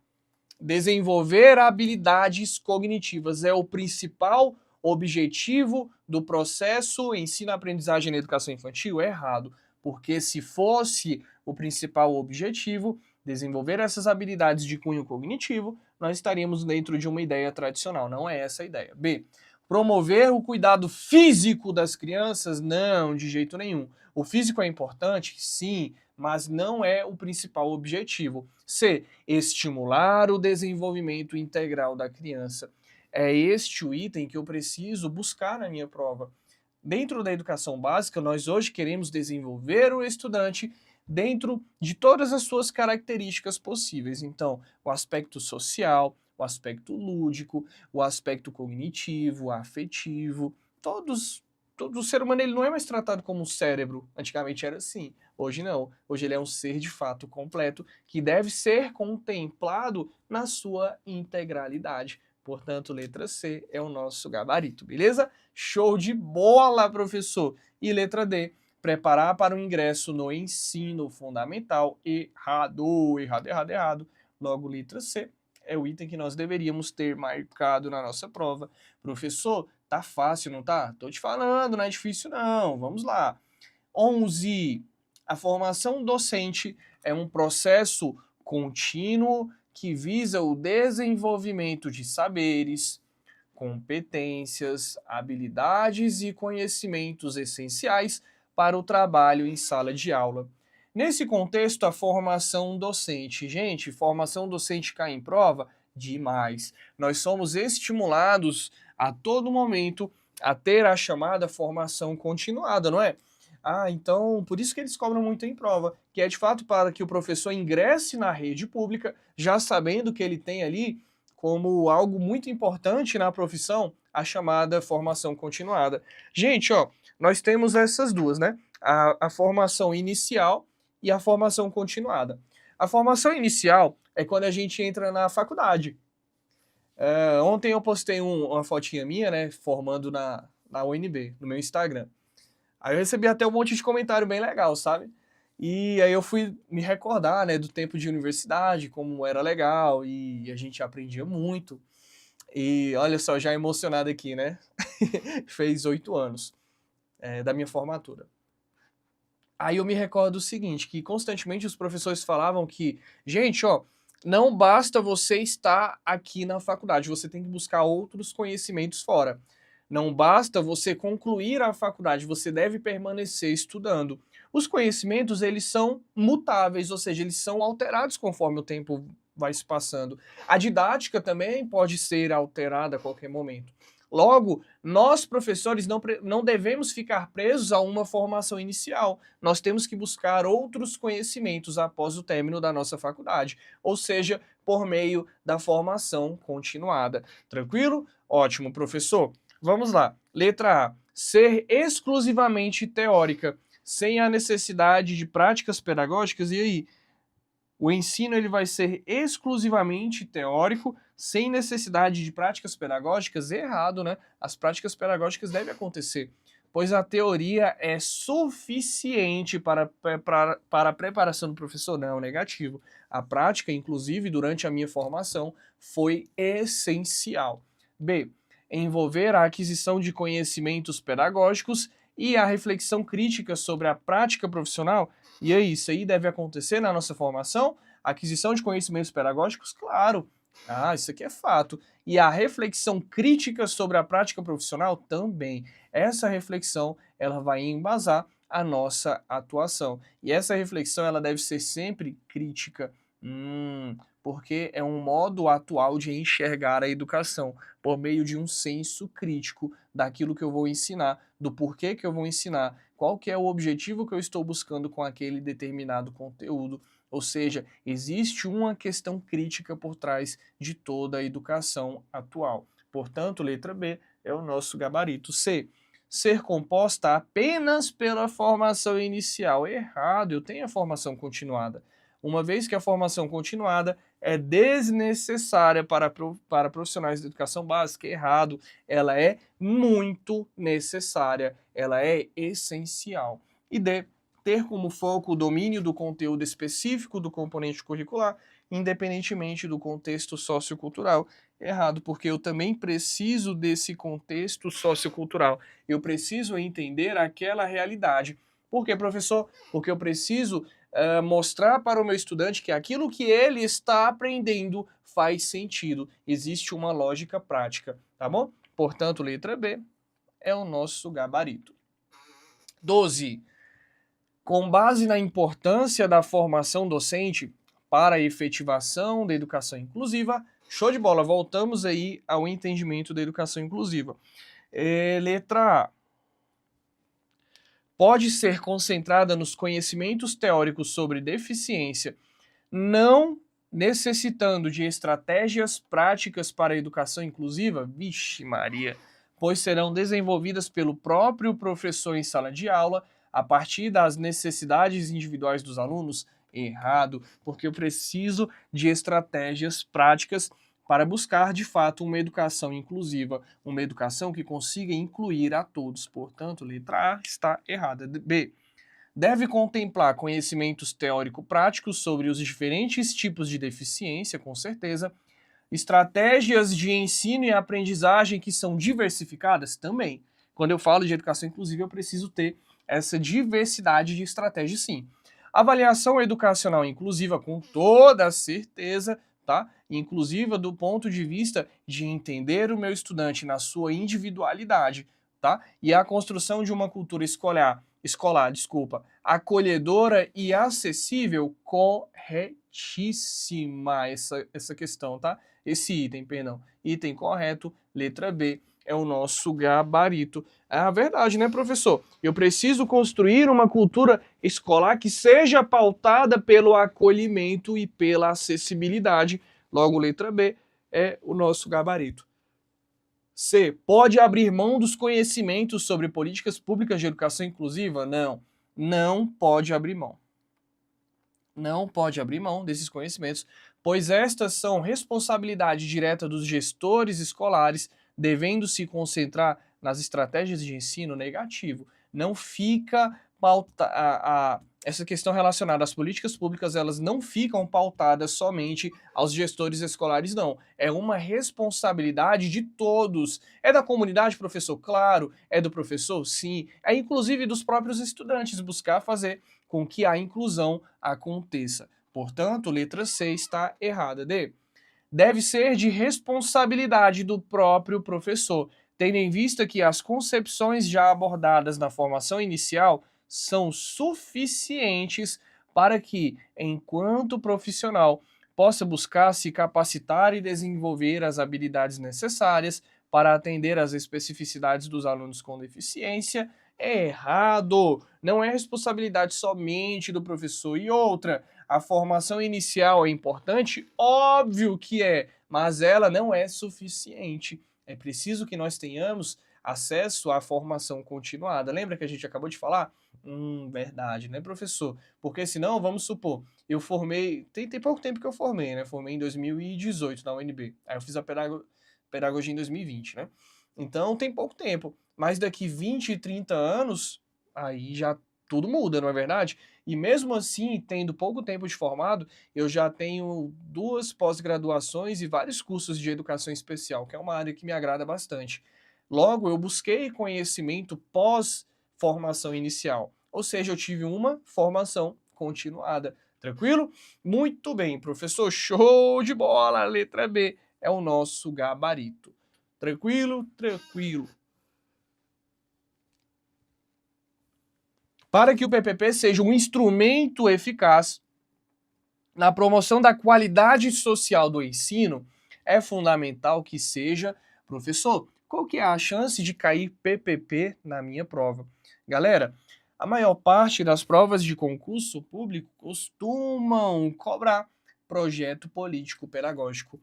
A: Desenvolver habilidades cognitivas é o principal objetivo do processo ensino-aprendizagem na educação infantil? É errado, porque se fosse o principal objetivo, desenvolver essas habilidades de cunho cognitivo, nós estaríamos dentro de uma ideia tradicional. Não é essa a ideia. B. Promover o cuidado físico das crianças? Não, de jeito nenhum. O físico é importante? Sim, mas não é o principal objetivo. C. Estimular o desenvolvimento integral da criança. É este o item que eu preciso buscar na minha prova. Dentro da educação básica, nós hoje queremos desenvolver o estudante dentro de todas as suas características possíveis. Então, o aspecto social, o aspecto lúdico, o aspecto cognitivo, afetivo, todo ser humano ele não é mais tratado como um cérebro. Antigamente era assim, hoje não. Hoje ele é um ser de fato completo que deve ser contemplado na sua integralidade. Portanto, letra C é o nosso gabarito, beleza? Show de bola, professor! E letra D, preparar para o ingresso no ensino fundamental? Errado, errado, errado, errado. Logo, letra C é o item que nós deveríamos ter marcado na nossa prova. Professor, tá fácil, não tá? Tô te falando, não é difícil não. Vamos lá. 11. A formação docente é um processo contínuo que visa o desenvolvimento de saberes, competências, habilidades e conhecimentos essenciais para o trabalho em sala de aula. Nesse contexto, a formação docente. Gente, formação docente cai em prova? Demais. Nós somos estimulados a todo momento a ter a chamada formação continuada, não é? Ah, então, por isso que eles cobram muito em prova, que é de fato para que o professor ingresse na rede pública, já sabendo que ele tem ali como algo muito importante na profissão, a chamada formação continuada. Gente, ó, nós temos essas duas, né? A formação inicial e a formação continuada. A formação inicial é quando a gente entra na faculdade. Ontem eu postei uma fotinha minha, né, formando na UNB, no meu Instagram. Aí eu recebi até um monte de comentário bem legal, sabe? E aí eu fui me recordar, né, do tempo de universidade, como era legal e a gente aprendia muito. E olha só, já emocionado aqui, né? Fez 8 anos da minha formatura. Aí eu me recordo o seguinte, que constantemente os professores falavam que, gente, ó, não basta você estar aqui na faculdade, você tem que buscar outros conhecimentos fora. Não basta você concluir a faculdade, você deve permanecer estudando. Os conhecimentos, eles são mutáveis, ou seja, eles são alterados conforme o tempo vai se passando. A didática também pode ser alterada a qualquer momento. Logo, nós professores não devemos ficar presos a uma formação inicial. Nós temos que buscar outros conhecimentos após o término da nossa faculdade, ou seja, por meio da formação continuada. Tranquilo? Ótimo, professor. Vamos lá. Letra A. Ser exclusivamente teórica, sem a necessidade de práticas pedagógicas. E aí? O ensino ele vai ser exclusivamente teórico, sem necessidade de práticas pedagógicas? Errado, né? As práticas pedagógicas devem acontecer, pois a teoria é suficiente para a preparação do professor. Não, negativo. A prática, inclusive, durante a minha formação, foi essencial. B. Envolver a aquisição de conhecimentos pedagógicos e a reflexão crítica sobre a prática profissional. E aí, isso aí deve acontecer na nossa formação? Aquisição de conhecimentos pedagógicos? Claro. Ah, isso aqui é fato. E a reflexão crítica sobre a prática profissional? Também. Essa reflexão, ela vai embasar a nossa atuação. E essa reflexão, ela deve ser sempre crítica. Porque é um modo atual de enxergar a educação, por meio de um senso crítico daquilo que eu vou ensinar, do porquê que eu vou ensinar, qual que é o objetivo que eu estou buscando com aquele determinado conteúdo. Ou seja, existe uma questão crítica por trás de toda a educação atual. Portanto, letra B é o nosso gabarito. C, ser composta apenas pela formação inicial. Errado, eu tenho a formação continuada. Uma vez que a formação continuada é desnecessária para profissionais de educação básica, errado, ela é muito necessária, ela é essencial. E D, ter como foco o domínio do conteúdo específico do componente curricular, independentemente do contexto sociocultural. Errado, porque eu também preciso desse contexto sociocultural. Eu preciso entender aquela realidade. Por quê, professor? Porque eu preciso mostrar para o meu estudante que aquilo que ele está aprendendo faz sentido. Existe uma lógica prática, tá bom? Portanto, letra B é o nosso gabarito. 12. Com base na importância da formação docente para a efetivação da educação inclusiva, show de bola, voltamos aí ao entendimento da educação inclusiva. Letra A. Pode ser concentrada nos conhecimentos teóricos sobre deficiência, não necessitando de estratégias práticas para a educação inclusiva? Vixe Maria! Pois serão desenvolvidas pelo próprio professor em sala de aula, a partir das necessidades individuais dos alunos? Errado, porque eu preciso de estratégias práticas para buscar, de fato, uma educação inclusiva, uma educação que consiga incluir a todos. Portanto, letra A está errada. B. Deve contemplar conhecimentos teórico-práticos sobre os diferentes tipos de deficiência, com certeza. Estratégias de ensino e aprendizagem que são diversificadas, também. Quando eu falo de educação inclusiva, eu preciso ter essa diversidade de estratégias, sim. Avaliação educacional inclusiva, com toda certeza, tá? Inclusiva do ponto de vista de entender o meu estudante na sua individualidade, tá? E a construção de uma cultura escolar, acolhedora e acessível, corretíssima essa questão, tá? Esse item, perdão. Item correto, letra B, é o nosso gabarito. É a verdade, né, professor? Eu preciso construir uma cultura escolar que seja pautada pelo acolhimento e pela acessibilidade. Logo, letra B é o nosso gabarito. C. Pode abrir mão dos conhecimentos sobre políticas públicas de educação inclusiva? Não. Não pode abrir mão. Não pode abrir mão desses conhecimentos, pois estas são responsabilidade direta dos gestores escolares, devendo se concentrar nas estratégias de ensino negativo. Não fica essa questão relacionada às políticas públicas, elas não ficam pautadas somente aos gestores escolares, não. É uma responsabilidade de todos. É da comunidade, professor? Claro. É do professor? Sim. É inclusive dos próprios estudantes buscar fazer com que a inclusão aconteça. Portanto, letra C está errada. D. Deve ser de responsabilidade do próprio professor, tendo em vista que as concepções já abordadas na formação inicial são suficientes para que, enquanto profissional, possa buscar se capacitar e desenvolver as habilidades necessárias para atender às especificidades dos alunos com deficiência. É errado, não é responsabilidade somente do professor. E outra, a formação inicial é importante? Óbvio que é, mas ela não é suficiente. É preciso que nós tenhamos acesso à formação continuada. Lembra que a gente acabou de falar? Verdade, né, professor? Porque senão, vamos supor, eu formei, tem pouco tempo que eu formei, né? Formei em 2018 na UNB. Aí eu fiz a pedagogia em 2020, né? Então tem pouco tempo. Mas daqui 20, 30 anos, aí já tudo muda, não é verdade? E mesmo assim, tendo pouco tempo de formado, eu já tenho 2 pós-graduações e vários cursos de educação especial, que é uma área que me agrada bastante. Logo, eu busquei conhecimento pós-formação inicial, ou seja, eu tive uma formação continuada. Tranquilo? Muito bem, professor, show de bola! A letra B é o nosso gabarito. Tranquilo? Tranquilo. Para que o PPP seja um instrumento eficaz na promoção da qualidade social do ensino, é fundamental que seja, professor, qual que é a chance de cair PPP na minha prova? Galera, a maior parte das provas de concurso público costumam cobrar projeto político pedagógico.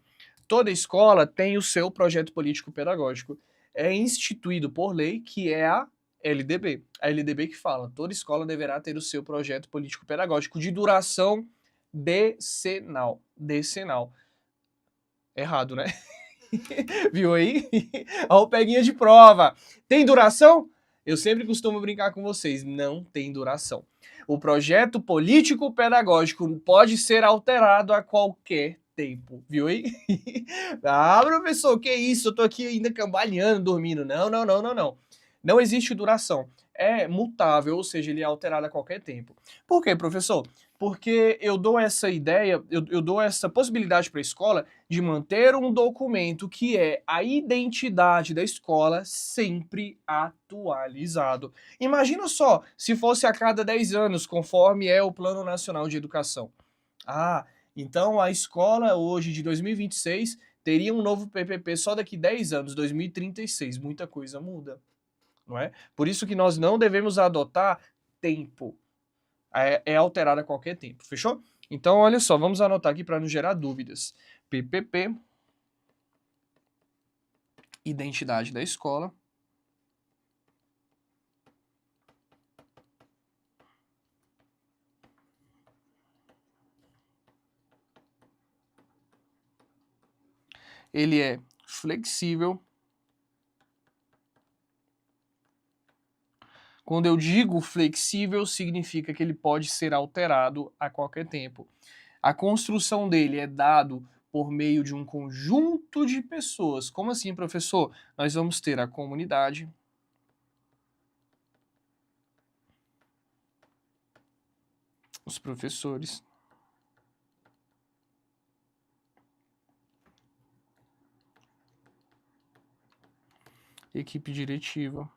A: Toda escola tem o seu projeto político-pedagógico. É instituído por lei, que é a LDB. A LDB que fala, toda escola deverá ter o seu projeto político-pedagógico de duração decenal. Decenal. Errado, né? Viu aí? Olha o peguinha de prova. Tem duração? Eu sempre costumo brincar com vocês, não tem duração. O projeto político-pedagógico pode ser alterado a qualquer tempo, viu aí? Ah, professor, que isso? Eu tô aqui ainda cambaleando, dormindo. Não, não, não, não, não. Não existe duração. É mutável, ou seja, ele é alterado a qualquer tempo. Por quê, professor? Porque eu dou essa ideia, eu dou essa possibilidade para a escola de manter um documento que é a identidade da escola sempre atualizado. Imagina só se fosse a cada 10 anos, conforme é o Plano Nacional de Educação. Ah, então a escola hoje de 2026 teria um novo PPP só daqui 10 anos, 2036. Muita coisa muda, não é? Por isso que nós não devemos adotar tempo. É alterado a qualquer tempo, fechou? Então, olha só, vamos anotar aqui para não gerar dúvidas. PPP, identidade da escola. Ele é flexível. Quando eu digo flexível, significa que ele pode ser alterado a qualquer tempo. A construção dele é dado por meio de um conjunto de pessoas. Como assim, professor? Nós vamos ter a comunidade, os professores, equipe diretiva,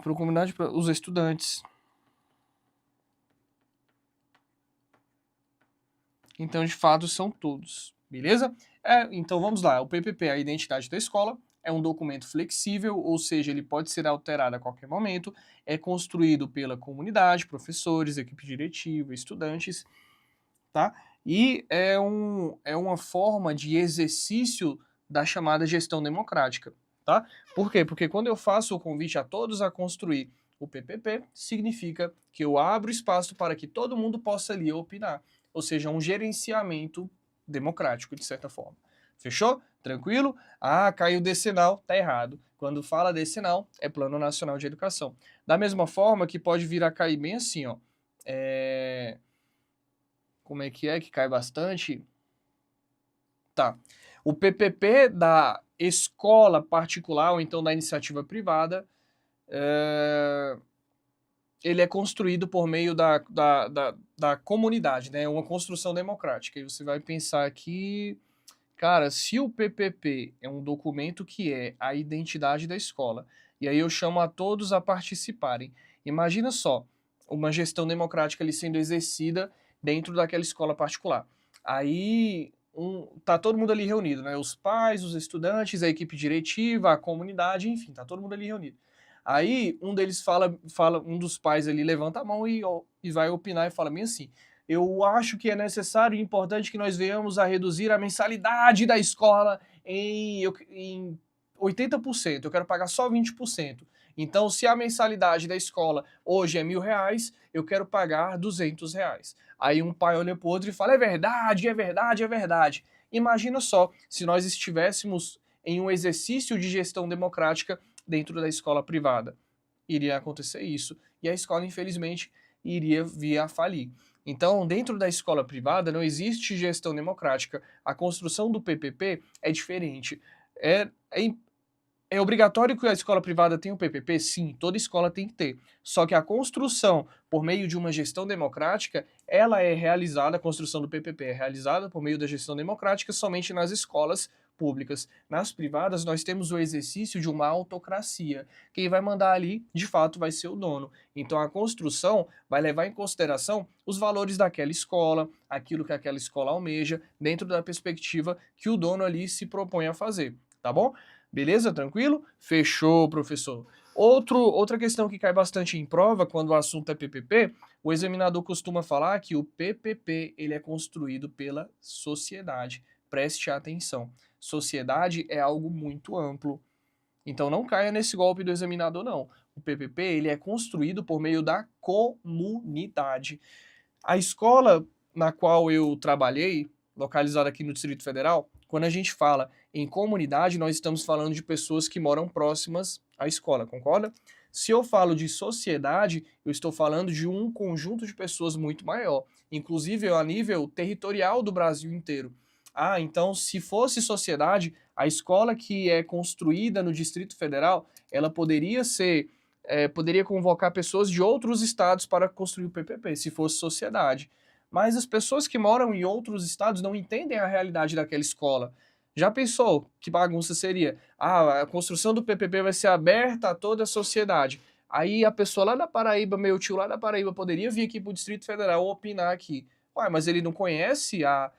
A: para a comunidade, para os estudantes. Então, de fato, são todos, beleza? Então, vamos lá. O PPP, a identidade da escola, é um documento flexível, ou seja, ele pode ser alterado a qualquer momento, é construído pela comunidade, professores, equipe diretiva, estudantes, tá? E é uma forma de exercício da chamada gestão democrática, tá? Por quê? Porque quando eu faço o convite a todos a construir o PPP, significa que eu abro espaço para que todo mundo possa ali opinar, ou seja, um gerenciamento democrático, de certa forma. Fechou? Tranquilo? Ah, caiu decenal, tá errado. Quando fala decenal, é Plano Nacional de Educação. Da mesma forma que pode vir a cair bem assim, ó. Como é que cai bastante? Tá. O PPP da escola particular, ou então da iniciativa privada, ele é construído por meio da comunidade, né? Uma construção democrática. E você vai pensar aqui, cara, se o PPP é um documento que é a identidade da escola, e aí eu chamo a todos a participarem. Imagina só, uma gestão democrática ali sendo exercida dentro daquela escola particular. Aí tá todo mundo ali reunido, né? Os pais, os estudantes, a equipe diretiva, a comunidade, enfim, tá todo mundo ali reunido. Aí um deles um dos pais ali levanta a mão e vai opinar e fala bem assim: eu acho que é necessário e importante que nós venhamos a reduzir a mensalidade da escola em 80%. Eu quero pagar só 20%. Então, se a mensalidade da escola hoje é R$ 1.000, eu quero pagar R$ 200. Aí um pai olha pro outro e fala: é verdade, é verdade, é verdade. Imagina só se nós estivéssemos em um exercício de gestão democrática dentro da escola privada. Iria acontecer isso. E a escola, infelizmente, iria vir a falir. Então, dentro da escola privada não existe gestão democrática. A construção do PPP é diferente. É, é, é obrigatório que a escola privada tenha o PPP? Sim, toda escola tem que ter. Só que a construção por meio de uma gestão democrática, ela é realizada, a construção do PPP é realizada por meio da gestão democrática somente nas escolas públicas. Nas privadas, nós temos o exercício de uma autocracia. Quem vai mandar ali, de fato, vai ser o dono. Então, a construção vai levar em consideração os valores daquela escola, aquilo que aquela escola almeja, dentro da perspectiva que o dono ali se propõe a fazer, tá bom? Beleza? Tranquilo? Fechou, professor. Outra questão que cai bastante em prova quando o assunto é PPP, o examinador costuma falar que o PPP ele é construído pela sociedade. Preste atenção. Sociedade é algo muito amplo. Então não caia nesse golpe do examinador, não. O PPP ele é construído por meio da comunidade. A escola na qual eu trabalhei, localizada aqui no Distrito Federal, quando a gente fala em comunidade, nós estamos falando de pessoas que moram próximas à escola, concorda? Se eu falo de sociedade, eu estou falando de um conjunto de pessoas muito maior, inclusive a nível territorial do Brasil inteiro. Ah, então se fosse sociedade, a escola que é construída no Distrito Federal, ela poderia convocar pessoas de outros estados para construir o PPP, se fosse sociedade. Mas as pessoas que moram em outros estados não entendem a realidade daquela escola. Já pensou que bagunça seria? Ah, a construção do PPP vai ser aberta a toda a sociedade. Aí a pessoa lá da Paraíba, meu tio lá da Paraíba, poderia vir aqui para o Distrito Federal opinar aqui. Ué, mas ele não conhece a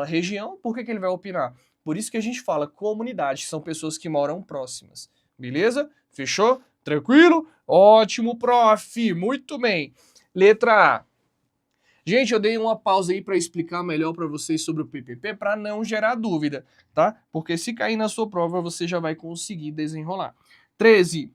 A: região, por que ele vai opinar? Por isso que a gente fala comunidade, são pessoas que moram próximas. Beleza? Fechou? Tranquilo? Ótimo, prof. Muito bem. Letra A. Gente, eu dei uma pausa aí para explicar melhor para vocês sobre o PPP para não gerar dúvida, tá? Porque se cair na sua prova, você já vai conseguir desenrolar. 13.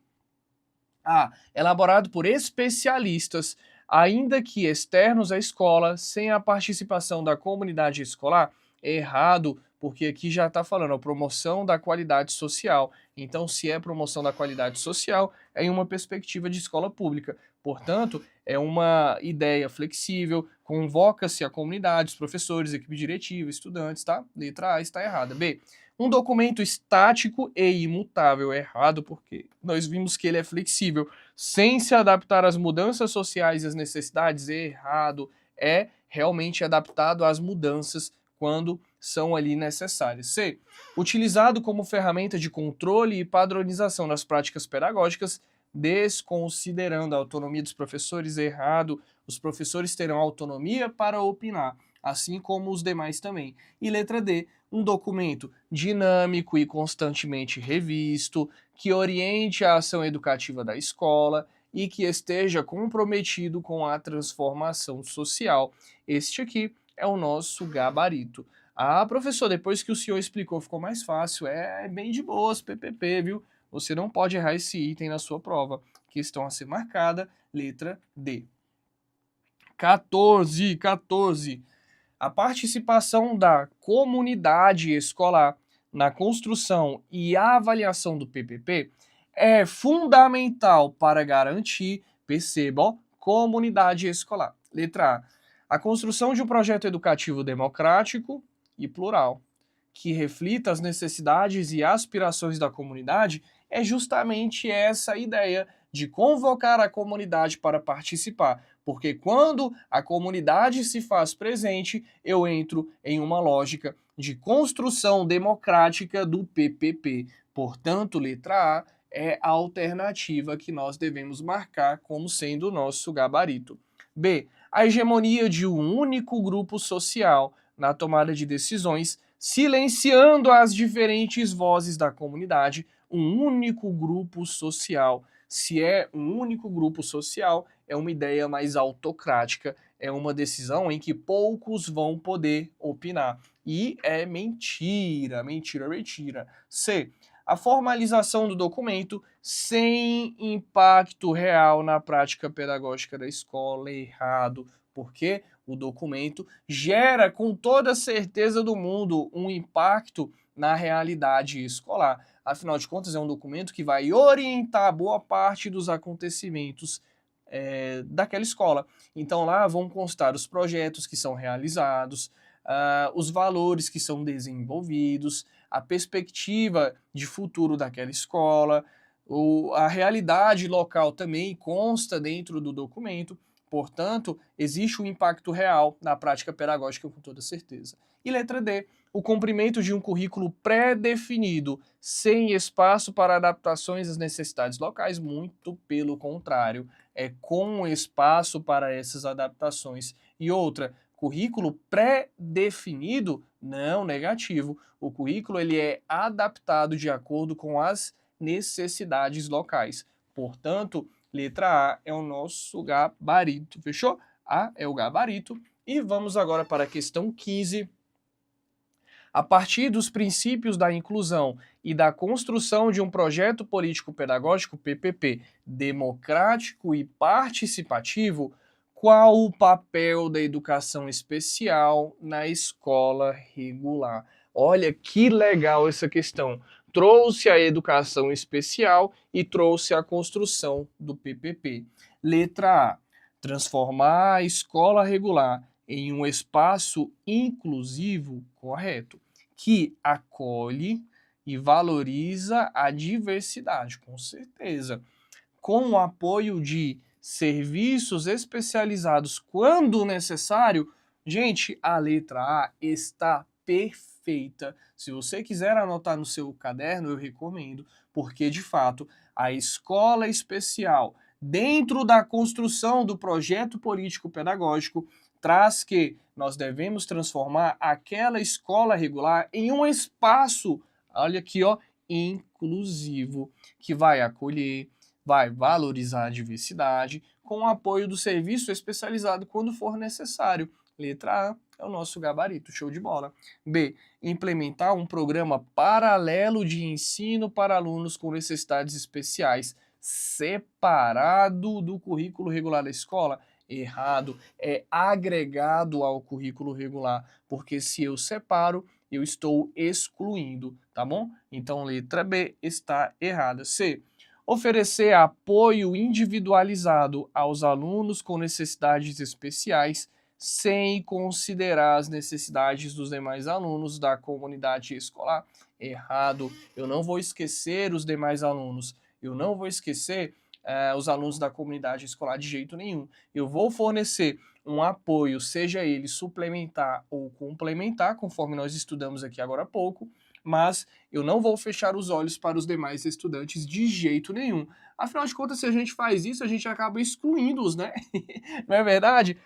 A: A. Elaborado por especialistas, ainda que externos à escola, sem a participação da comunidade escolar. Errado, porque aqui já está falando a promoção da qualidade social. Então, se é promoção da qualidade social, é em uma perspectiva de escola pública. Portanto, é uma ideia flexível, convoca-se a comunidade, os professores, equipe diretiva, estudantes, tá? Letra A está errada. B. Um documento estático e imutável. Errado, porque nós vimos que ele é flexível, sem se adaptar às mudanças sociais e às necessidades. Errado. É realmente adaptado às mudanças quando são ali necessárias. C. Utilizado como ferramenta de controle e padronização das práticas pedagógicas, desconsiderando a autonomia dos professores. Errado. Os professores terão autonomia para opinar, assim como os demais também. E letra D. Um documento dinâmico e constantemente revisto, que oriente a ação educativa da escola e que esteja comprometido com a transformação social. Este aqui é o nosso gabarito. Ah, professor, depois que o senhor explicou ficou mais fácil. É bem de boas, PPP, viu? Você não pode errar esse item na sua prova. Questão a ser marcada, letra D. 14. A participação da comunidade escolar na construção e avaliação do PPP é fundamental para garantir, perceba, comunidade escolar. Letra A. A construção de um projeto educativo democrático e plural, que reflita as necessidades e aspirações da comunidade, é justamente essa ideia de convocar a comunidade para participar, porque quando a comunidade se faz presente, eu entro em uma lógica de construção democrática do PPP. Portanto, letra A é a alternativa que nós devemos marcar como sendo o nosso gabarito. B. A hegemonia de um único grupo social na tomada de decisões, silenciando as diferentes vozes da comunidade. Um único grupo social. Se é um único grupo social, é uma ideia mais autocrática, é uma decisão em que poucos vão poder opinar. E é mentira. C. A formalização do documento sem impacto real na prática pedagógica da escola. Errado, porque o documento gera com toda certeza do mundo um impacto na realidade escolar. Afinal de contas, é um documento que vai orientar boa parte dos acontecimentos daquela escola. Então lá vão constar os projetos que são realizados, os valores que são desenvolvidos, a perspectiva de futuro daquela escola, a realidade local também consta dentro do documento. Portanto, existe um impacto real na prática pedagógica com toda certeza. E letra D, o cumprimento de um currículo pré-definido, sem espaço para adaptações às necessidades locais, muito pelo contrário, é com espaço para essas adaptações. E outra, currículo pré-definido, não, negativo. O currículo ele é adaptado de acordo com as necessidades locais. Portanto, letra A é o nosso gabarito, fechou? A é o gabarito. E vamos agora para a questão 15. A partir dos princípios da inclusão e da construção de um projeto político-pedagógico PPP democrático e participativo, qual o papel da educação especial na escola regular? Olha que legal essa questão. Trouxe a educação especial e trouxe a construção do PPP. Letra A. Transformar a escola regular em um espaço inclusivo, correto, que acolhe e valoriza a diversidade, com certeza, com o apoio de serviços especializados quando necessário. Gente, a letra A está perfeita. Se você quiser anotar no seu caderno, eu recomendo, porque de fato a escola especial, dentro da construção do projeto político-pedagógico, traz que nós devemos transformar aquela escola regular em um espaço, olha aqui, ó, inclusivo, que vai acolher, vai valorizar a diversidade, com o apoio do serviço especializado quando for necessário. Letra A é o nosso gabarito, show de bola. B. Implementar um programa paralelo de ensino para alunos com necessidades especiais, separado do currículo regular da escola. Errado, é agregado ao currículo regular, porque se eu separo, eu estou excluindo, tá bom? Então, letra B está errada. C. Oferecer apoio individualizado aos alunos com necessidades especiais, sem considerar as necessidades dos demais alunos da comunidade escolar. Errado, eu não vou esquecer os demais alunos, eu não vou esquecer os alunos da comunidade escolar de jeito nenhum. Eu vou fornecer um apoio, seja ele suplementar ou complementar, conforme nós estudamos aqui agora há pouco, mas eu não vou fechar os olhos para os demais estudantes de jeito nenhum. Afinal de contas, se a gente faz isso, a gente acaba excluindo-os, né? Não é verdade?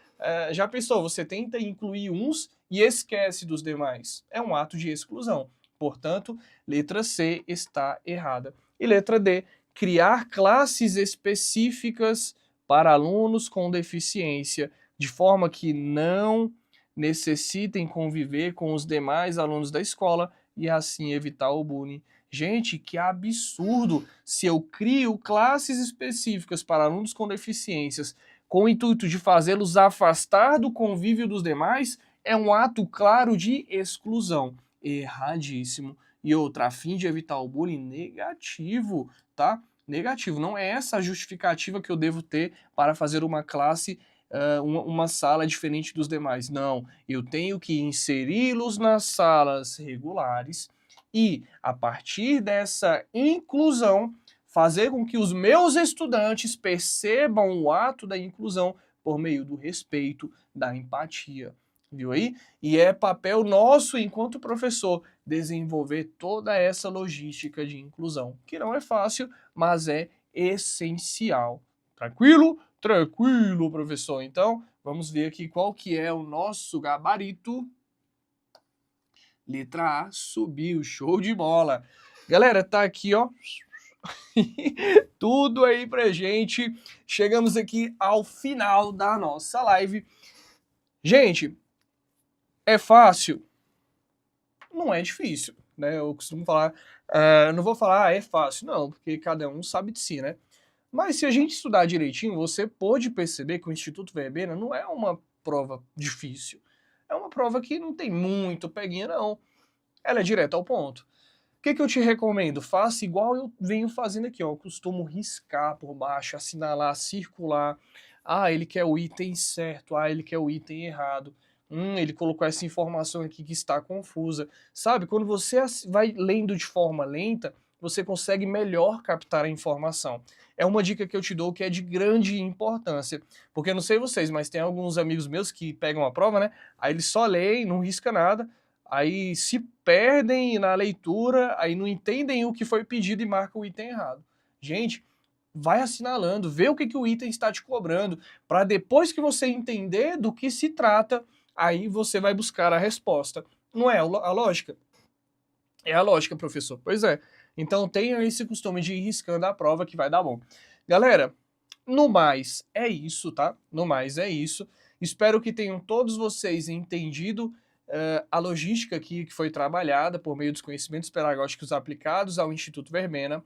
A: Já pensou, você tenta incluir uns e esquece dos demais. É um ato de exclusão. Portanto, letra C está errada. E letra D, criar classes específicas para alunos com deficiência, de forma que não necessitem conviver com os demais alunos da escola e assim evitar o bullying. Gente, que absurdo! Se eu crio classes específicas para alunos com deficiências com o intuito de fazê-los afastar do convívio dos demais, é um ato claro de exclusão. Erradíssimo. E outra, a fim de evitar o bullying, negativo, tá? Negativo. Não é essa a justificativa que eu devo ter para fazer uma classe, uma sala diferente dos demais. Não, eu tenho que inseri-los nas salas regulares e, a partir dessa inclusão, fazer com que os meus estudantes percebam o ato da inclusão por meio do respeito, da empatia. Viu aí? E é papel nosso, enquanto professor, desenvolver toda essa logística de inclusão, que não é fácil, mas é essencial. Tranquilo? Tranquilo, professor. Então, vamos ver aqui qual que é o nosso gabarito. Letra A, subiu, show de bola. Galera, tá aqui, ó, tudo aí pra gente. Chegamos aqui ao final da nossa live. Gente, é fácil? Não é difícil, né? Eu costumo falar, não vou falar é fácil, não, porque cada um sabe de si, né? Mas se a gente estudar direitinho, você pode perceber que o Instituto Verbena não é uma prova difícil. É uma prova que não tem muito peguinha, não. Ela é direta ao ponto. O que eu te recomendo? Faça igual eu venho fazendo aqui, ó. Eu costumo riscar por baixo, assinalar, circular. Ah, ele quer o item certo. Ah, ele quer o item errado. Ele colocou essa informação aqui que está confusa. Sabe, quando você vai lendo de forma lenta, você consegue melhor captar a informação. É uma dica que eu te dou que é de grande importância. Porque eu não sei vocês, mas tem alguns amigos meus que pegam a prova, né? Aí eles só leem, não risca nada. Aí se perdem na leitura, aí não entendem o que foi pedido e marcam o item errado. Gente, vai assinalando, vê o que o item está te cobrando, para depois que você entender do que se trata, aí você vai buscar a resposta. Não é a lógica? É a lógica, professor. Pois é. Então tenha esse costume de ir riscando a prova que vai dar bom. Galera, no mais é isso, tá? No mais é isso. Espero que tenham todos vocês entendido a logística aqui que foi trabalhada por meio dos conhecimentos pedagógicos aplicados ao Instituto Vermena.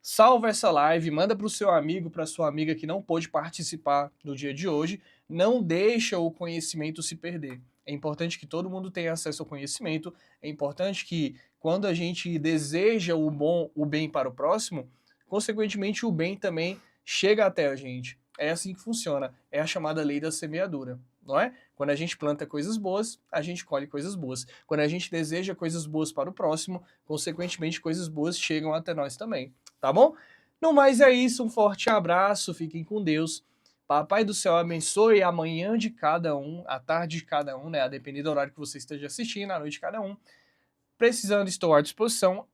A: Salva essa live, manda para o seu amigo, para sua amiga que não pôde participar do dia de hoje. Não deixa o conhecimento se perder. É importante que todo mundo tenha acesso ao conhecimento. É importante que quando a gente deseja o bem para o próximo, consequentemente o bem também chega até a gente. É assim que funciona. É a chamada lei da semeadura, não é? Quando a gente planta coisas boas, a gente colhe coisas boas. Quando a gente deseja coisas boas para o próximo, consequentemente coisas boas chegam até nós também. Tá bom? No mais é isso, um forte abraço, fiquem com Deus. Papai do céu abençoe a manhã de cada um, a tarde de cada um, né? A depender do horário que você esteja assistindo, a noite de cada um. Precisando, estou à disposição,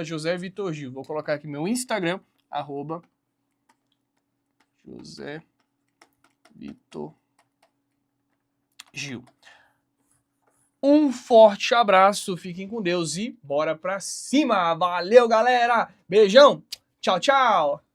A: @José Vitor Gil. Vou colocar aqui meu Instagram, @José Vitor Gil. Um forte abraço, fiquem com Deus e bora pra cima! Valeu, galera! Beijão! Tchau, tchau!